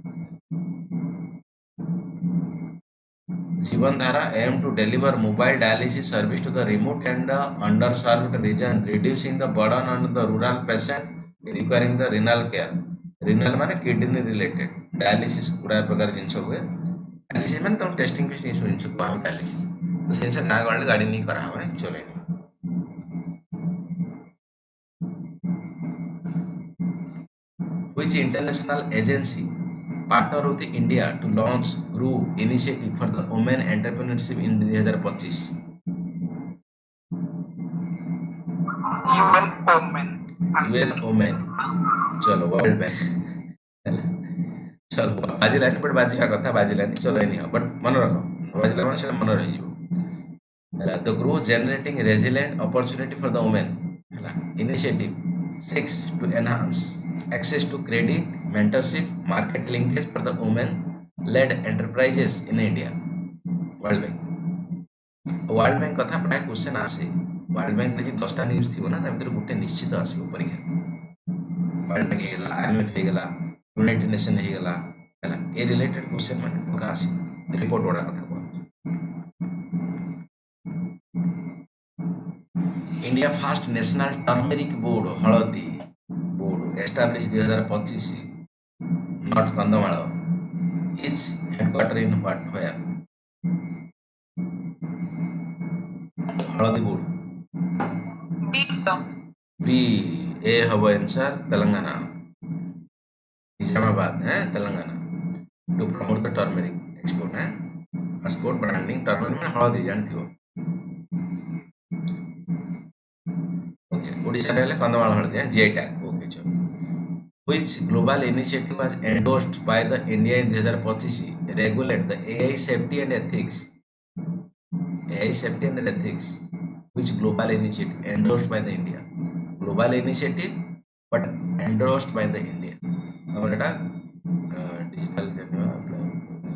Speaker 1: जीवन धारा aim to deliver mobile dialysis service to the remote and underserved region, reducing the burden on the rural patient requiring the renal care. Renal माने किडनी रिलेटेड डायलिसिस गुड़ा प्रकार जिनस हुए dialysis माने तुम टेस्टिंग पे जिनस को हम डायलिसिस तो सेंस गां गले गाड़ी नहीं करा हुआ चले which international agency partner with India to launch GROW initiative for the women entrepreneurship in 2025
Speaker 2: UN women
Speaker 1: UN women चलो वर्ल्ड बैंक चलो बाजी लाइन बट बाजी का कथा बाजी लाइन चलो नहीं हो बट मन रखो बाजी लाइन से मन रही तो GROW generating resilient opportunity for the women initiative 6 to enhance access to credit mentorship market linkage for the women led enterprises in India world bank कथा प्राय क्वेश्चन आसे वर्ल्ड बैंक रे 10टा न्यूज थिबो ना ता भीतर गुटे निश्चित आसीबो परीक्षा वर्ल्ड बैंक हेगला आईएमएफ हेगला यूनाइटेड नेशन हेगला हैला ए रिलेटेड क्वेश्चन माने पका आसी रिपोर्ट वाला कथा को India first national turmeric board हळदी board establish 2025 note Kandhamal is headquarter in what where हळदी board
Speaker 2: be sir
Speaker 1: be a hub answer Telangana Nizamabad है Telangana to promote the turmeric export है एक्सपोर्ट ब्रांडिंग टर्मेरिक में हळदी जानथिबो ओके ओडिसा रे कंदमाल हळदी है जीआई टैग ओके चलो which global initiative was endorsed by the India in 2025 regulate the AI safety and ethics AI safety and ethics which global initiative endorsed by the India global initiative but endorsed by the India our data digital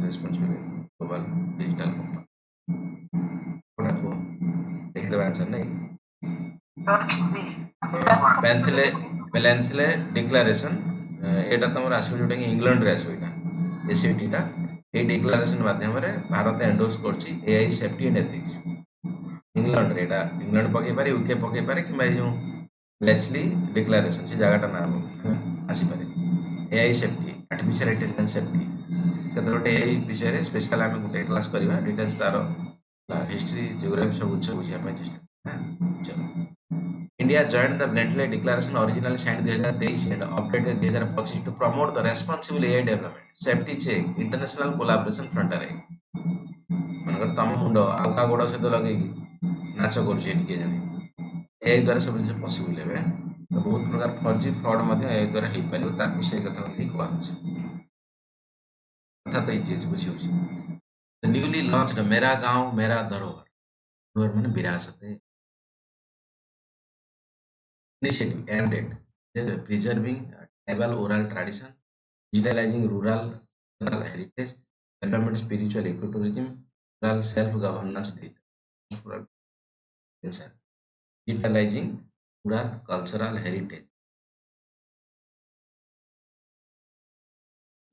Speaker 1: responsibility global digital company देखते हैं answer नहीं पेलेंथले declaration एटा तमर आसीबो जोटा कि England रे आसीबो एटा ACT टा ए declaration माध्यम रे भारत एंडोर्स करछि AI safety and ethics England रे एटा इंग्लैंड पके पारे यूके पके पारे कि मैं जो लेचली डिक्लेरेशन से जगहटा नाम आसी पारे AI safety artificial intelligence safety कतोटे एआई विषय रे स्पेशल हम गुटे क्लास करबा डिटेल्स तारो हिस्ट्री ज्योग्राफी सब कुछ बुझिया पाए चेष्टा चलो India joined the Bentley Declaration originally signed 2023 and updated 2025 to promote the responsible AI development, safety check, international collaboration front रे मनकर तम मुंडो आउका गोड़ से तो लगे नाच करूछे टिके जाने एआई द्वारा सब जिनिस पॉसिबल हेबे तो बहुत प्रकार फर्जी फ्रॉड मध्ये एआई द्वारा हे पारियो ताकू से कथा नहीं कहवा कथा तो इजे बुझियो The newly launched मेरा गांव मेरा धरोहर धरोहर माने विरासत है initiative aimed at preserving tribal oral tradition, digitalizing rural heritage, development spiritual ecotourism, rural self-governance data. Answer. Digitalizing rural cultural heritage.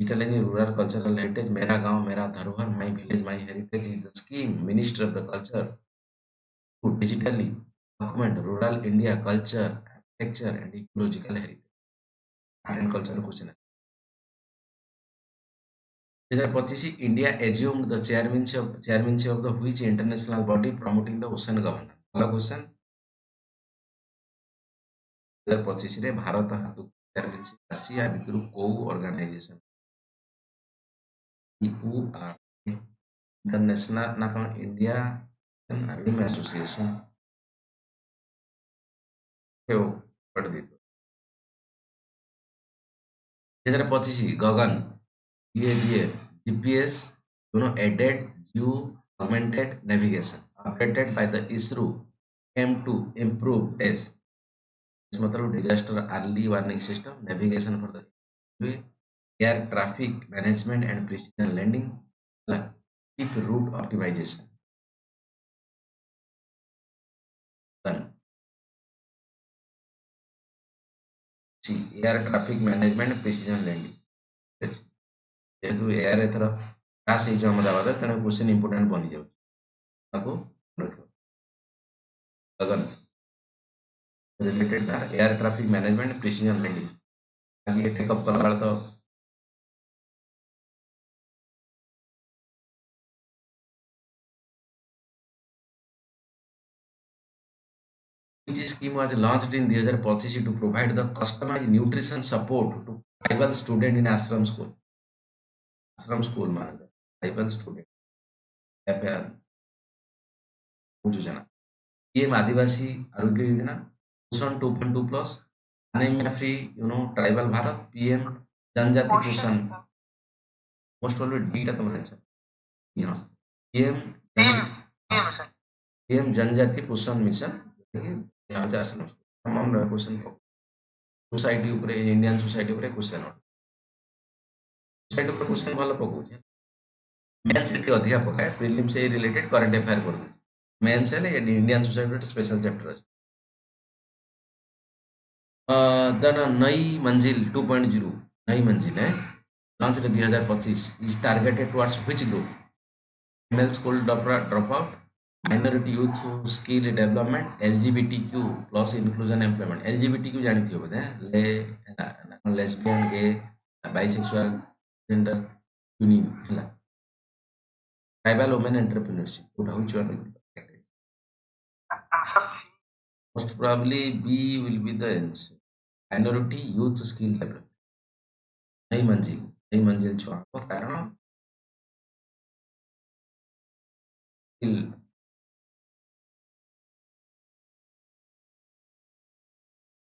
Speaker 1: Digitalizing rural cultural heritage. मेरा गांव मेरा धरोहर, my village my heritage is the scheme. Minister of the Culture to digitally document rural India culture, architecture and ecological heritage. Art and culture question है. 2025 India assumed the chairmanship of the which international body promoting the ocean governance. अगला question. 2025 रे Bharat हातକୁ chairmanship ଆସିଛି ୟା ଭିତରୁ କୋଉ organization? EUR International ନା କଣ India Marine Association ହେଉ ପଢି ଦେଇଥିବ. 2025 Gagan GAGA GPS aided geo augmented navigation updated by the ISRO aim to improve मतलब disaster early warning system navigation for the air traffic management and precision landing ship route optimization. Done. See, air traffic management precision landing. जेहेतु air एथर class है अहमदाबाद तेणु question important बनी जाऊँ Gagan related air traffic management precision landing आगे take up कला तो which scheme was launched in 2025 to provide the customized nutrition support to tribal student in ashram school मान tribal student योजना पीएम आदिवासी आरोग्य योजना पोषण 2.2 plus anaemia free tribal Bharat PM जनजाति पोषण most probably D टा तुम्हारा आंसर यहां पीएम जनजाति पोषण मिशन यहाँ पे आसन तमाम क्वेश्चन सोसाइटी ऊपर इंडियन सोसाइटी ऊपर क्वेश्चन सोसाइटी ऊपर क्वेश्चन भलो पकाउछ मेंस से अधिका पकाए प्रीलिम से रिलेटेड करंट अफेयर कर दो मेंस है इंडियन सोसाइटी स्पेशल चैप्टर है देन नई मंजिल 2.0 नई मंजिल है launch 2025 is targeted towards which group female school drop out minority youth skill development LGBTQ plus inclusion employment LGBTQ जानी थी बोधे lesbian gay bisexual gender union है tribal women entrepreneurship which one will be affected? Most probably B will be the answer. Minority youth skill development. नई मंजिल छुआ को कारण skill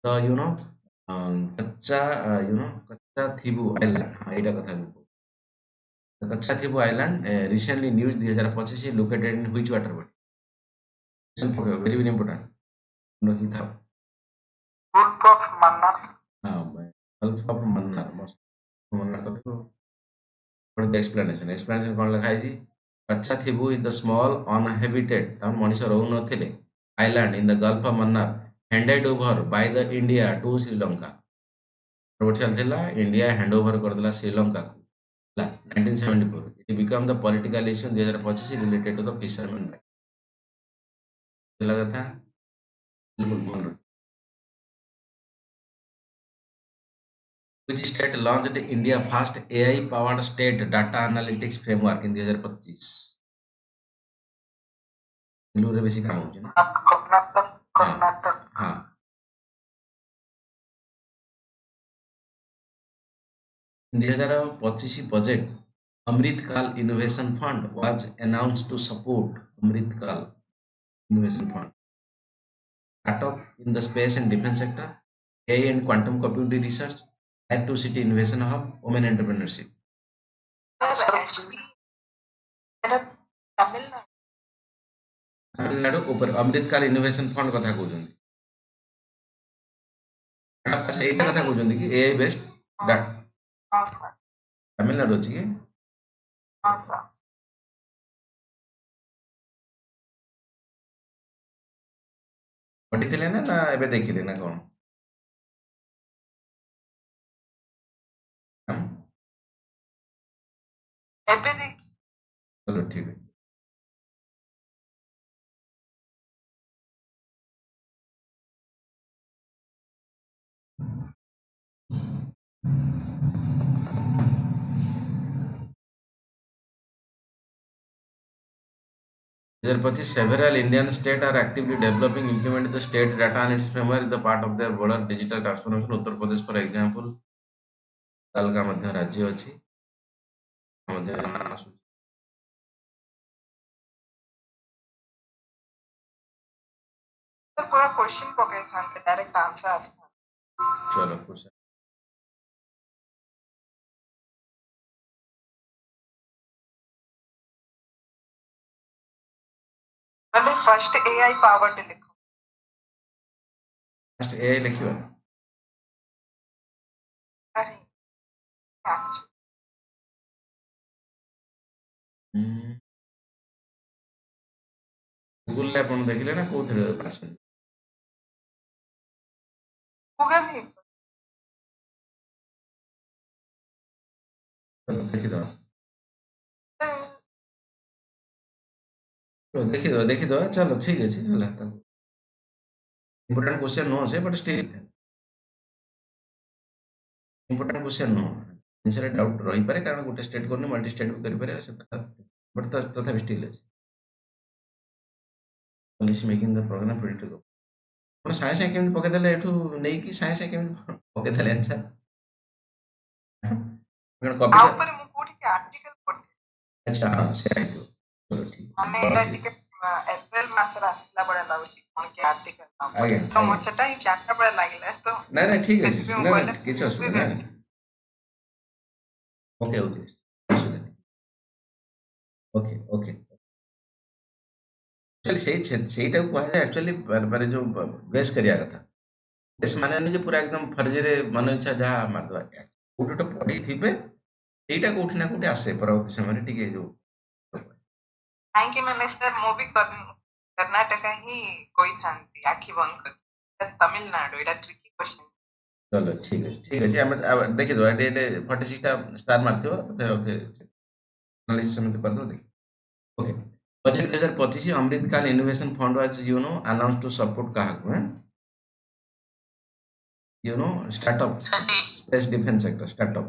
Speaker 1: तो कच्चा थीबू आइलैंड हाँ एटा कथा भी Katchatheevu island recently news 2025 located in which water body very very important नोकी था
Speaker 2: Gulf of Mannar.
Speaker 1: हाँ भाई गल्फ ऑफ मन्नार मस्त मन्नार तो फॉर द एक्सप्लेनेशन कौन लिखा है जी Katchatheevu is the small uninhabited तम मनुष्य रहू नथिले island in the gulf of Mannar handed over by the India to Sri Lanka road चलथिला इंडिया हैंड ओवर करदेला श्रीलंका को 1974 it became the political issue 2025 related to the fishermen लगा था बिल्कुल बोल रहे which state launched India first AI powered state data analytics framework in 2025 Bengaluru बेसी काम होची ना
Speaker 2: Karnataka.
Speaker 1: हाँ in 2025 budget Amritkaal Innovation Fund was announced to support Amritkaal Innovation Fund startup in the space and defense sector AI and quantum computing research Add to City Innovation Hub women entrepreneurship Tamil Nadu ऊपर अमृतकाल innovation fund कथा कहउछन्ती अच्छा एटा कथा कहउछन्ती कि AI based Tamil Nadu अछि कि पढ़ी ना एबे देखिले ना कौन? हाँ?
Speaker 2: एबे देख
Speaker 1: चलो ठीक है। There are several Indian states are actively developing, implementing the state data analytics framework is the part of their broader digital transformation. Uttar Pradesh for example, अलगा मध्य राज्य अछि मध्य नाम आसु
Speaker 2: तो पूरा क्वेश्चन पके थांते डायरेक्ट आंसर आस्था
Speaker 1: चलो कुछ
Speaker 2: पहले फर्स्ट एआई पावर्ड लिखो
Speaker 1: फर्स्ट एआई लिखियो
Speaker 2: अरे अच्छा
Speaker 1: गूगल रे अपन देखिले ना कोथरे आसे
Speaker 2: गूगल ही
Speaker 1: चलो देखि दो चलो ठीक अछि होला त इंपोर्टेंट क्वेश्चन नो से but still important question no answer doubt रही पारे कारण गोटे स्टेट करने मल्टी स्टेट भी करि पारे से बट तथा स्टिल अछि policy making the programme predict ଆପଣ ସାଙ୍ଗେ ସାଙ୍ଗେ କେମିତି ପକେଇଦେଲେ ଏଠୁ ନେଇକି ସାଙ୍ଗେ ସାଙ୍ଗେ କେମିତି ପକେଇଦେଲେ ଆନ୍ସର ଆପଣ କପି
Speaker 2: ଆଉ ଉପରେ ମୁଁ କୋଉଠି କି ଆର୍ଟିକଲ ପଢିଥିଲି
Speaker 1: ଆଚ୍ଛା ହଁ ସେ ଆଇଥିବ ଚलो ଠିକ
Speaker 2: ମାନେ ଏଟା ଟିକେ ଏପ୍ରିଲ ମାସରେ ଆସିଲା ଭଳିଆ ଲାଗୁଛି କଣ କି ଆର୍ଟିକଲ
Speaker 1: ଆଜ୍ଞା
Speaker 2: ତ ମୋତେ ସେଟା ହିଁ ଚାରିଟା ବେଳେ ଲାଗିଲା ତ
Speaker 1: ନାଇଁ ନାଇଁ ଠିକ ଅଛି
Speaker 2: ସେଥିପାଇଁ ମୁଁ
Speaker 1: ନାଇଁ
Speaker 2: କହିଲି
Speaker 1: ନାଇଁ କିଛି ଅସୁବିଧା
Speaker 2: ବୁଝିଦେବି
Speaker 1: ନାହିଁ ଓକେ ଓକେ ଅସୁବିଧା ନାହିଁ ଓକେ ଓକେ एक्चुअली ସେଇଟାକୁ କୁହାଯାଏ एक्चुअली ମାନେ ଯୋଉ ବେସ୍ କରିବା କଥା ବେସ୍ ମାନେ ନୁହେଁ ଯେ ପୁରା एकदम ଫର୍ଜିରେ ମନ ଇଚ୍ଛା ଯାହା ମାରିଦବା କୋଉଠି ଗୋଟେ ପଢିଥିବେ ସେଇଟା କୋଉଠି ନା କୋଉଠି ଆସେ ପରବର୍ତ୍ତୀ ସମୟରେ ଟିକେ ଯୋଉ
Speaker 2: କାହିଁକି ମାନେ ସାର୍ ମୁଁ ବି କର୍ଣ୍ଣାଟକ ହିଁ କହିଥାନ୍ତି ଆଖି ବନ୍ଦ କରି ତାମିଲନାଡୁ ଏଇଟା ट्रिकी क्वेश्चन
Speaker 1: चलो ठीक अछि ଆମେ ଦେଖିଦବା ଏଠି 46 ଟା ଷ୍ଟାର ମାରିଥିବ एनालिसिस समिति कर दो देखिए okay budget 2025 Amritkaal innovation fund was announce to support कहा को startup space defence sector startup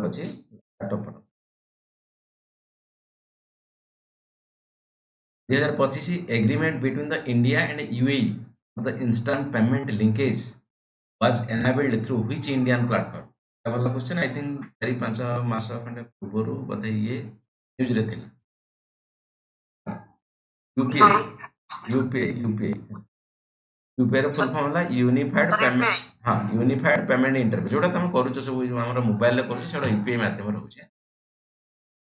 Speaker 1: अछि startup 2025 agreement between the India and UAE for the instant payment linkage was enabled through which Indian platform? ଭଲ question I think 4-5 ମାସ ଖଣ୍ଡେ ପୂର୍ବରୁ ବୋଧେ ଇଏ news ରେ ଥିଲା यूपीआई यूपीआई ର ଫୁଲ ଫର୍ମ ହେଲା ୟୁନିଫାଏଡ ପେମେଣ୍ଟ ହଁ ୟୁନିଫାଏଡ ପେମେଣ୍ଟ ଇଣ୍ଟରଫେସ ଯୋଉଟା ତମେ କରୁଛ ସବୁ ଯୋଉ ଆମର ମୋବାଇଲ ରେ କରୁଛ ସେଟା ୟୁପीआଇ ମାଧ୍ୟମରେ ହଉଛି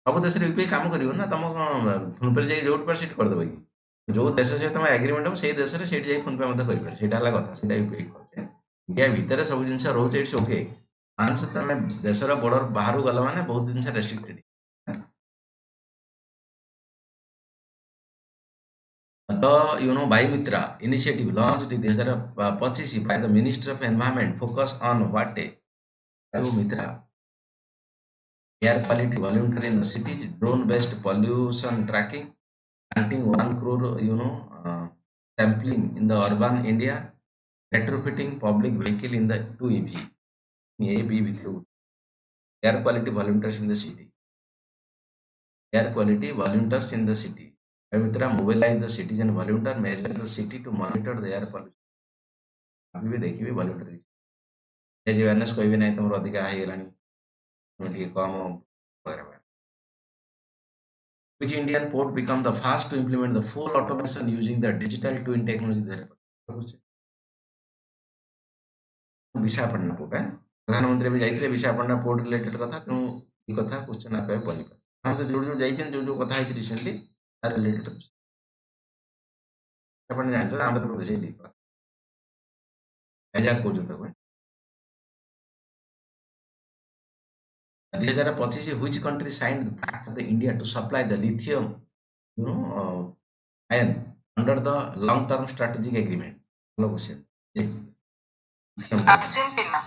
Speaker 1: ସବୁ ଦେଶରେ ୟୁପିଆଇ କାମ କରିବ ନା ତମ କଣ ଫୋନ ପେ ଯାଇ ଯୋଉଠି ପାର ସେଠି କରିଦେବ କି ଯୋଉ ଦେଶ ସହିତ ତମ ଏଗ୍ରିମେଣ୍ଟ ହବ ସେଇ ଦେଶରେ ସେଇଠି ଯାଇ ଫୋନ ପେ ମଧ୍ୟ କରିପାରିବ ସେଇଟା ହେଲା କଥା ସେଇଟା ୟୁପିଆଇ କରୁଛେ ଇଣ୍ଡିଆ ଭିତରେ ସବୁ ଜିନିଷ ରହୁଛି ଇଟ୍ସ ଓକେ ୱାନ୍ସ ତମେ ଦେଶର ବର୍ଡର ବାହାରୁ ଗଲ ମାନେ ବହୁତ ଜିନିଷ ରେଷ୍ଟ୍ରିକ୍ଟେଡ The Bhai Mitra initiative launched in 2025 by the Ministry of Environment focus on what Bhai Mitra air quality voluntary in the cities, drone-based pollution tracking, planting 1 crore sampling in the urban India, retrofitting public vehicle in the to EV, with air quality volunteers in the city, air quality volunteers in the city. Bhai Mitra mobilize the citizen volunteer measure the city to monitor the air pollution. अभी भी देखिए voluntary as awareness कोई भी नहीं तुम अधिका ହେଇଗଲାଣି ଟିକେ କମ କରିବା which Indian port become the first to implement the full automation using the digital twin technology Visakhapatnam port प्रधानमंत्री भी जाइए विशाखापट्टनम पोर्ट रिलेटेड कथा तेणु ये कथा क्वेश्चन आगे बनी पारे जो जो जाइए जो जो कथा रिसेंटली तार रिलेटेड ଆପଣ ଜାଣିଛନ୍ତି ଆନ୍ଧ୍ରପ୍ରଦେଶ ଏଇଠି ଯାହା କହୁଛନ୍ତି ତାକୁ 2025 which country signed the pact of the India to supply the lithium ion under under the long term strategic agreement? Hello question.
Speaker 2: Argentina.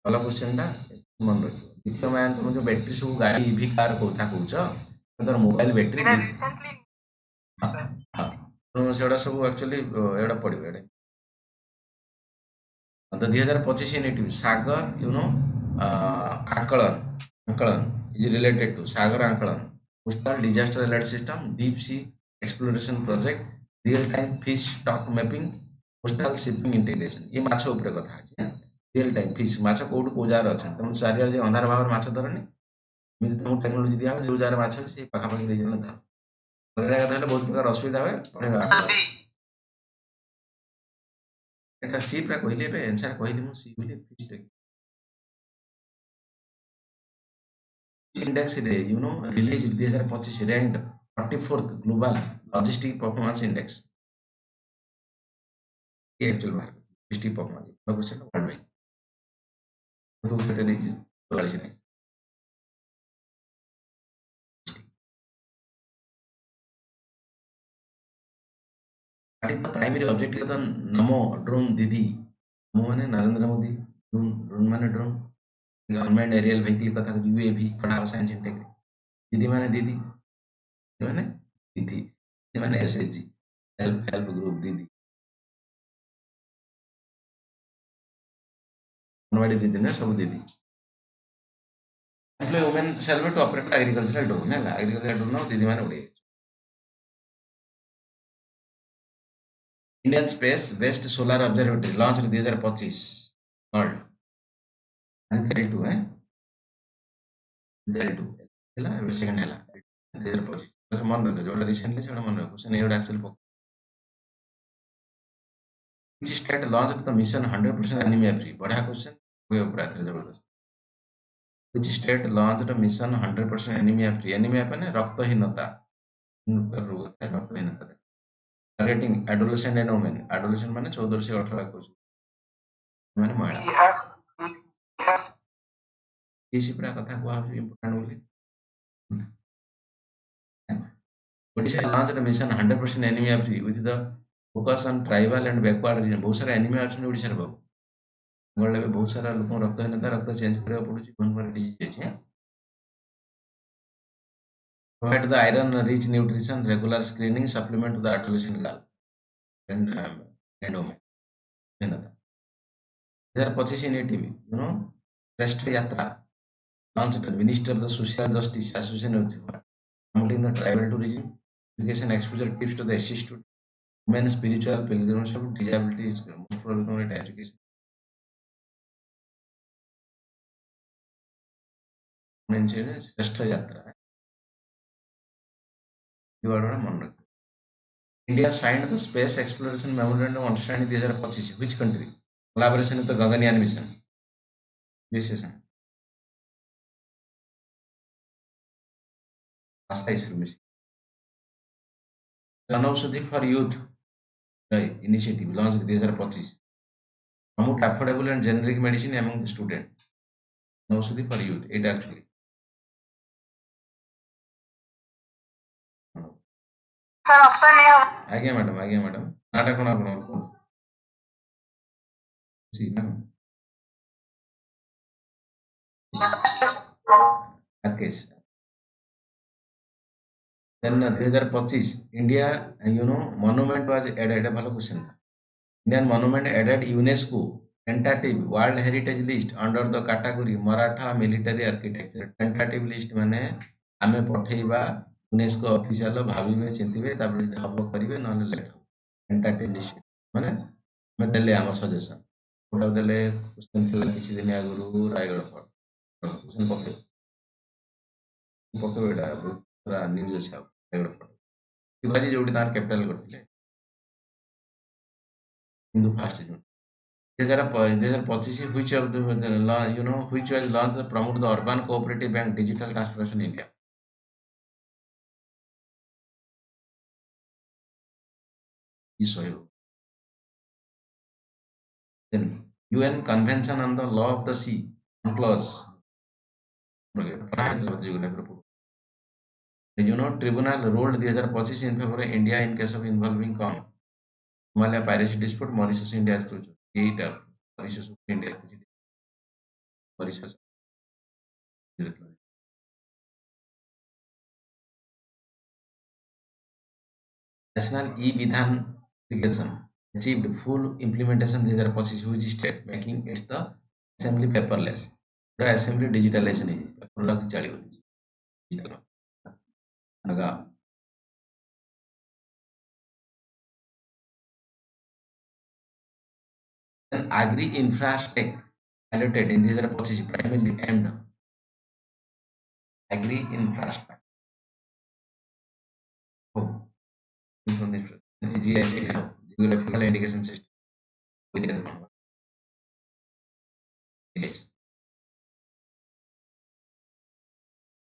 Speaker 1: ଭଲ କ୍ୱେଶ୍ଚନଟା ମନେ ରଖିବ। ଦ୍ୱିତୀୟ ମ୍ୟାନ୍ ତମେ ଯୋଉ ବ୍ୟାଟେରୀ ସବୁ ଗାଡ଼ି ଇଭି କାର କଥା କହୁଛ ତମର ମୋବାଇଲ ବ୍ୟାଟେରୀ
Speaker 2: It recently.
Speaker 1: ସେଗୁଡ଼ା ସବୁ ଆକ୍ଚୁଆଲି ଏଗୁଡ଼ା ପଡ଼ିବ ଏଇଟା ତ 2025 ୟୁନିଟ୍ ସାଗର आकलन is related to सागर आकलन coastal disaster alert system deep sea exploration project real time fish stock mapping coastal shipping integration ये माछ ऊपर कथा अछि रियल टाइम फिश माछ कोड को जार अछि तुम चारिया जे अंधार भागर माछ धरनी एमि तुम टेक्नोलॉजी दिया जो जार माछ अछि से पाखा पाखी रीजन धा बगैर कथा हेले बहुत प्रकार असुविधा होय पढेबा एटा सी प्रा कहले बे आंसर कहली मु सी बोली fish take index released 2025 ranked 44th global logistic performance index ये actual mark logistic performance question world wide तो कहते नहीं तो वाली नहीं what is the primary objective of the NaMo drone दीदी नमो माने नरेंद्र मोदी ड्रोन माने ड्रोन गवर्नमेंट एरियल व्हीकल कथा यूएवी पढ़ा साइंस इंटेग्रिटी दीदी माने दीदी माने एसएचजी हेल्प ग्रुप दीदी अंगनवाड़ी दीदी ना सब दीदी employ women shall be to operate agricultural drone है agricultural drone ना दीदी माने उड़े Indian Space West Solar Observatory launched 2025 called L2 है L2 ହେଲା ଏବେ ସେକେଣ୍ଡ ହେଲା 2025 ମନେ ରଖ ଯୋଉଟା ରିସେଣ୍ଟଲି ସେଟା ମନେ ରଖ ସେ ଏଇଟା actually which state launched the mission 100% anemia free बढ़िया क्वेश्चन कोई ऊपर आते जबरदस्त which state launched the mission 100% anemia free anemia माने रक्तहीनता रोग है रक्तहीनता targeting adolescent and women adolescent माने 14 से 18 वर्ष माने महिला इसी प्रकार कथा को आप इंपोर्टेंट बोली Odisha launched a mission 100% anemia free with the focus on tribal and backward region बहुत सारा एनीमिया अछि ओडिसा रे बाबू गले में बहुत सारा लोक रक्तहीनता रक्त चेंज करबा पडुची कोन पर डिजीज अछि provide the iron rich nutrition regular screening supplement to the adolescent girl and women 2025 unit श्रेष्ठ यात्रा launched Minister of the Social Justice Association promoting the tribal tourism education exposure tips to the assist to women spiritual pilgrimage of disability most probably education श्रेष्ठ यात्रा India signed the Space Exploration Memorandum of Understanding 2025 which country collaboration with the Gaganyaan mission विशेषण mission Janaushadhi for Youth the initiative launched 2025 promote affordable and generic medicine among the student Janaushadhi for Youth it actually
Speaker 2: Sir, option A.
Speaker 1: आगे madam नाटा कोन आपण सी ma'am Rakesh then 2025 India monument was added a question Indian monument added UNESCO tentative World Heritage List under the category Maratha military architecture tentative list माने आमे पठेइबा UNESCO official भाबिबे चिंतिबे ताबे हबो करिवे नले late tentative list माने मैं देले हम सजेशन फोटो देले क्वेश्चन खेला किछि दिन आगुरु रायगढ़ पर क्वेश्चन पके बेटा पूरा न्यूज अछि रायगढ़ पर शिवाजी जोडी तार कैपिटल करथिले Hindu fast 2025 which of the which was launched to promote the urban cooperative bank digital transformation in India then UN Convention on the Law of the Sea clause tribunal ruled 2025 in favor of India in case of involving कौन Somalia piracy dispute Mauritius India Etah Mauritius India Mauritius national e-विधान application achieved full implementation 2025 which state making it the assembly paperless पूरा assembly digitalization है paper लग चली digital लगा agri infrastructure allocated in 2025 primarily aimed agri infrastructure from the GIS geographical indication system within the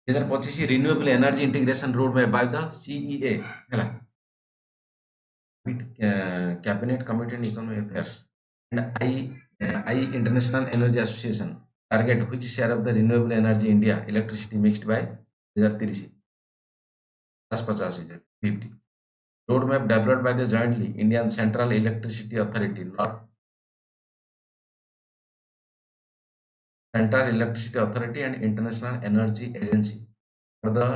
Speaker 1: 2025 renewable energy integration roadmap by the CEA ହେଲା cabinet committee on economic affairs and I International Energy Association target which share of the renewable energy India electricity mixed by 2030 50 roadmap developed by the jointly Indian Central Electricity Authority not Central Electricity Authority and International Energy Agency for the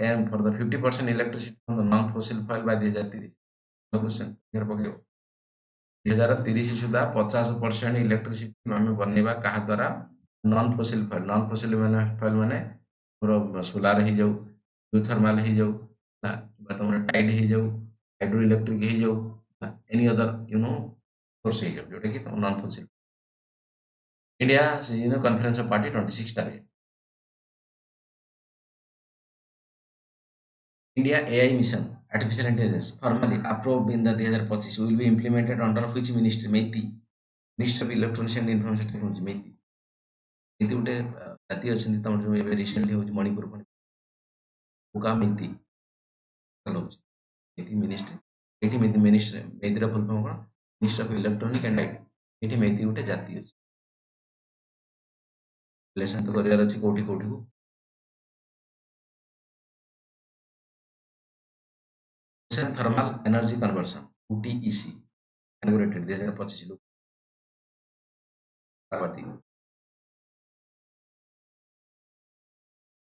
Speaker 1: aim for the 50% electricity from the non-fossil fuel by 2030 question here पकेइबो 2030 Sudha 50% electricity आमे बनेबा कहा द्वारा non fossil fuel माने पूरा solar ही जाऊ geothermal ही जाऊ बा तुमरा टाइड ही जाऊ हाइड्रो इलेक्ट्रिक ही जाऊ एनी अदर सोर्स ही जाऊ जोटा कि non fossil India conference of party 26 target India AI mission artificial intelligence formally approved in the 2025 will be implemented under which ministry MEITI Ministry of Electronics and Information Technology MEITI MEITI उटे जाति अछंती तमर जो एबे recently हो मणिपुर पण उका MEITI चलो MEITI ministry eighty MEITI ministry MEITI रा full form cone ministry of electronic and IT eighty MEITI उटे जाति अछि रिलेशन तो करियर अछि कोठी कोठी को Ocean Thermal Energy Conversion UTEC inaugurated 2025 लोग Parvati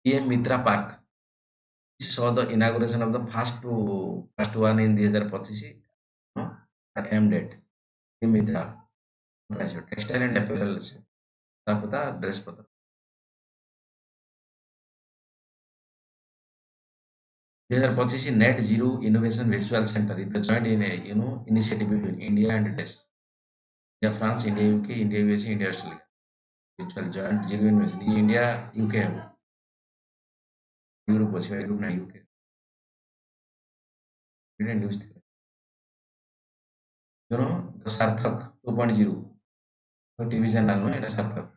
Speaker 1: PM Mitra Park saw the inauguration of the first one in 2025 at M date PM Mitra textile and apparel से तापता dress पता 2025 net zero innovation virtual center is the joint initiative between India and DES India France India UK India USA India Australia virtual joint zero innovation India UK है Europe अछि Europe ना UK India news the सार्थक 2.0 तो TV channel में एटा सार्थक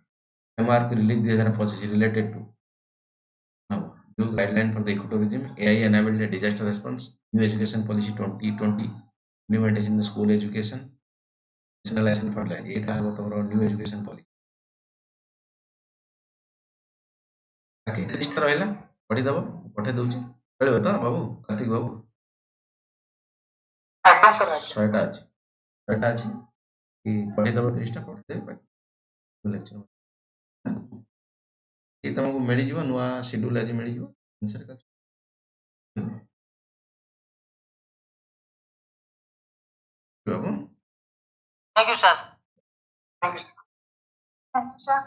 Speaker 1: MRP release 2025 related to new guideline for the ecotourism AI enabled disaster response new education policy 2020 implementation in the school education national lesson for line एटा हो तमरो new education policy okay list रहला पढी दबो पठे दउची चलिबो त बाबू कार्तिक बाबू
Speaker 2: एकदम sir
Speaker 1: 6टा अछि कि पढी दबो 30टा पढे दे लेक्चर ये तुमको मिल जीव नुआ शेड्यूल आज मिल जीव आंसर का बाबू
Speaker 2: thank you sir thank you sir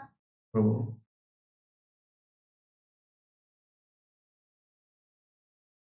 Speaker 1: Prabhu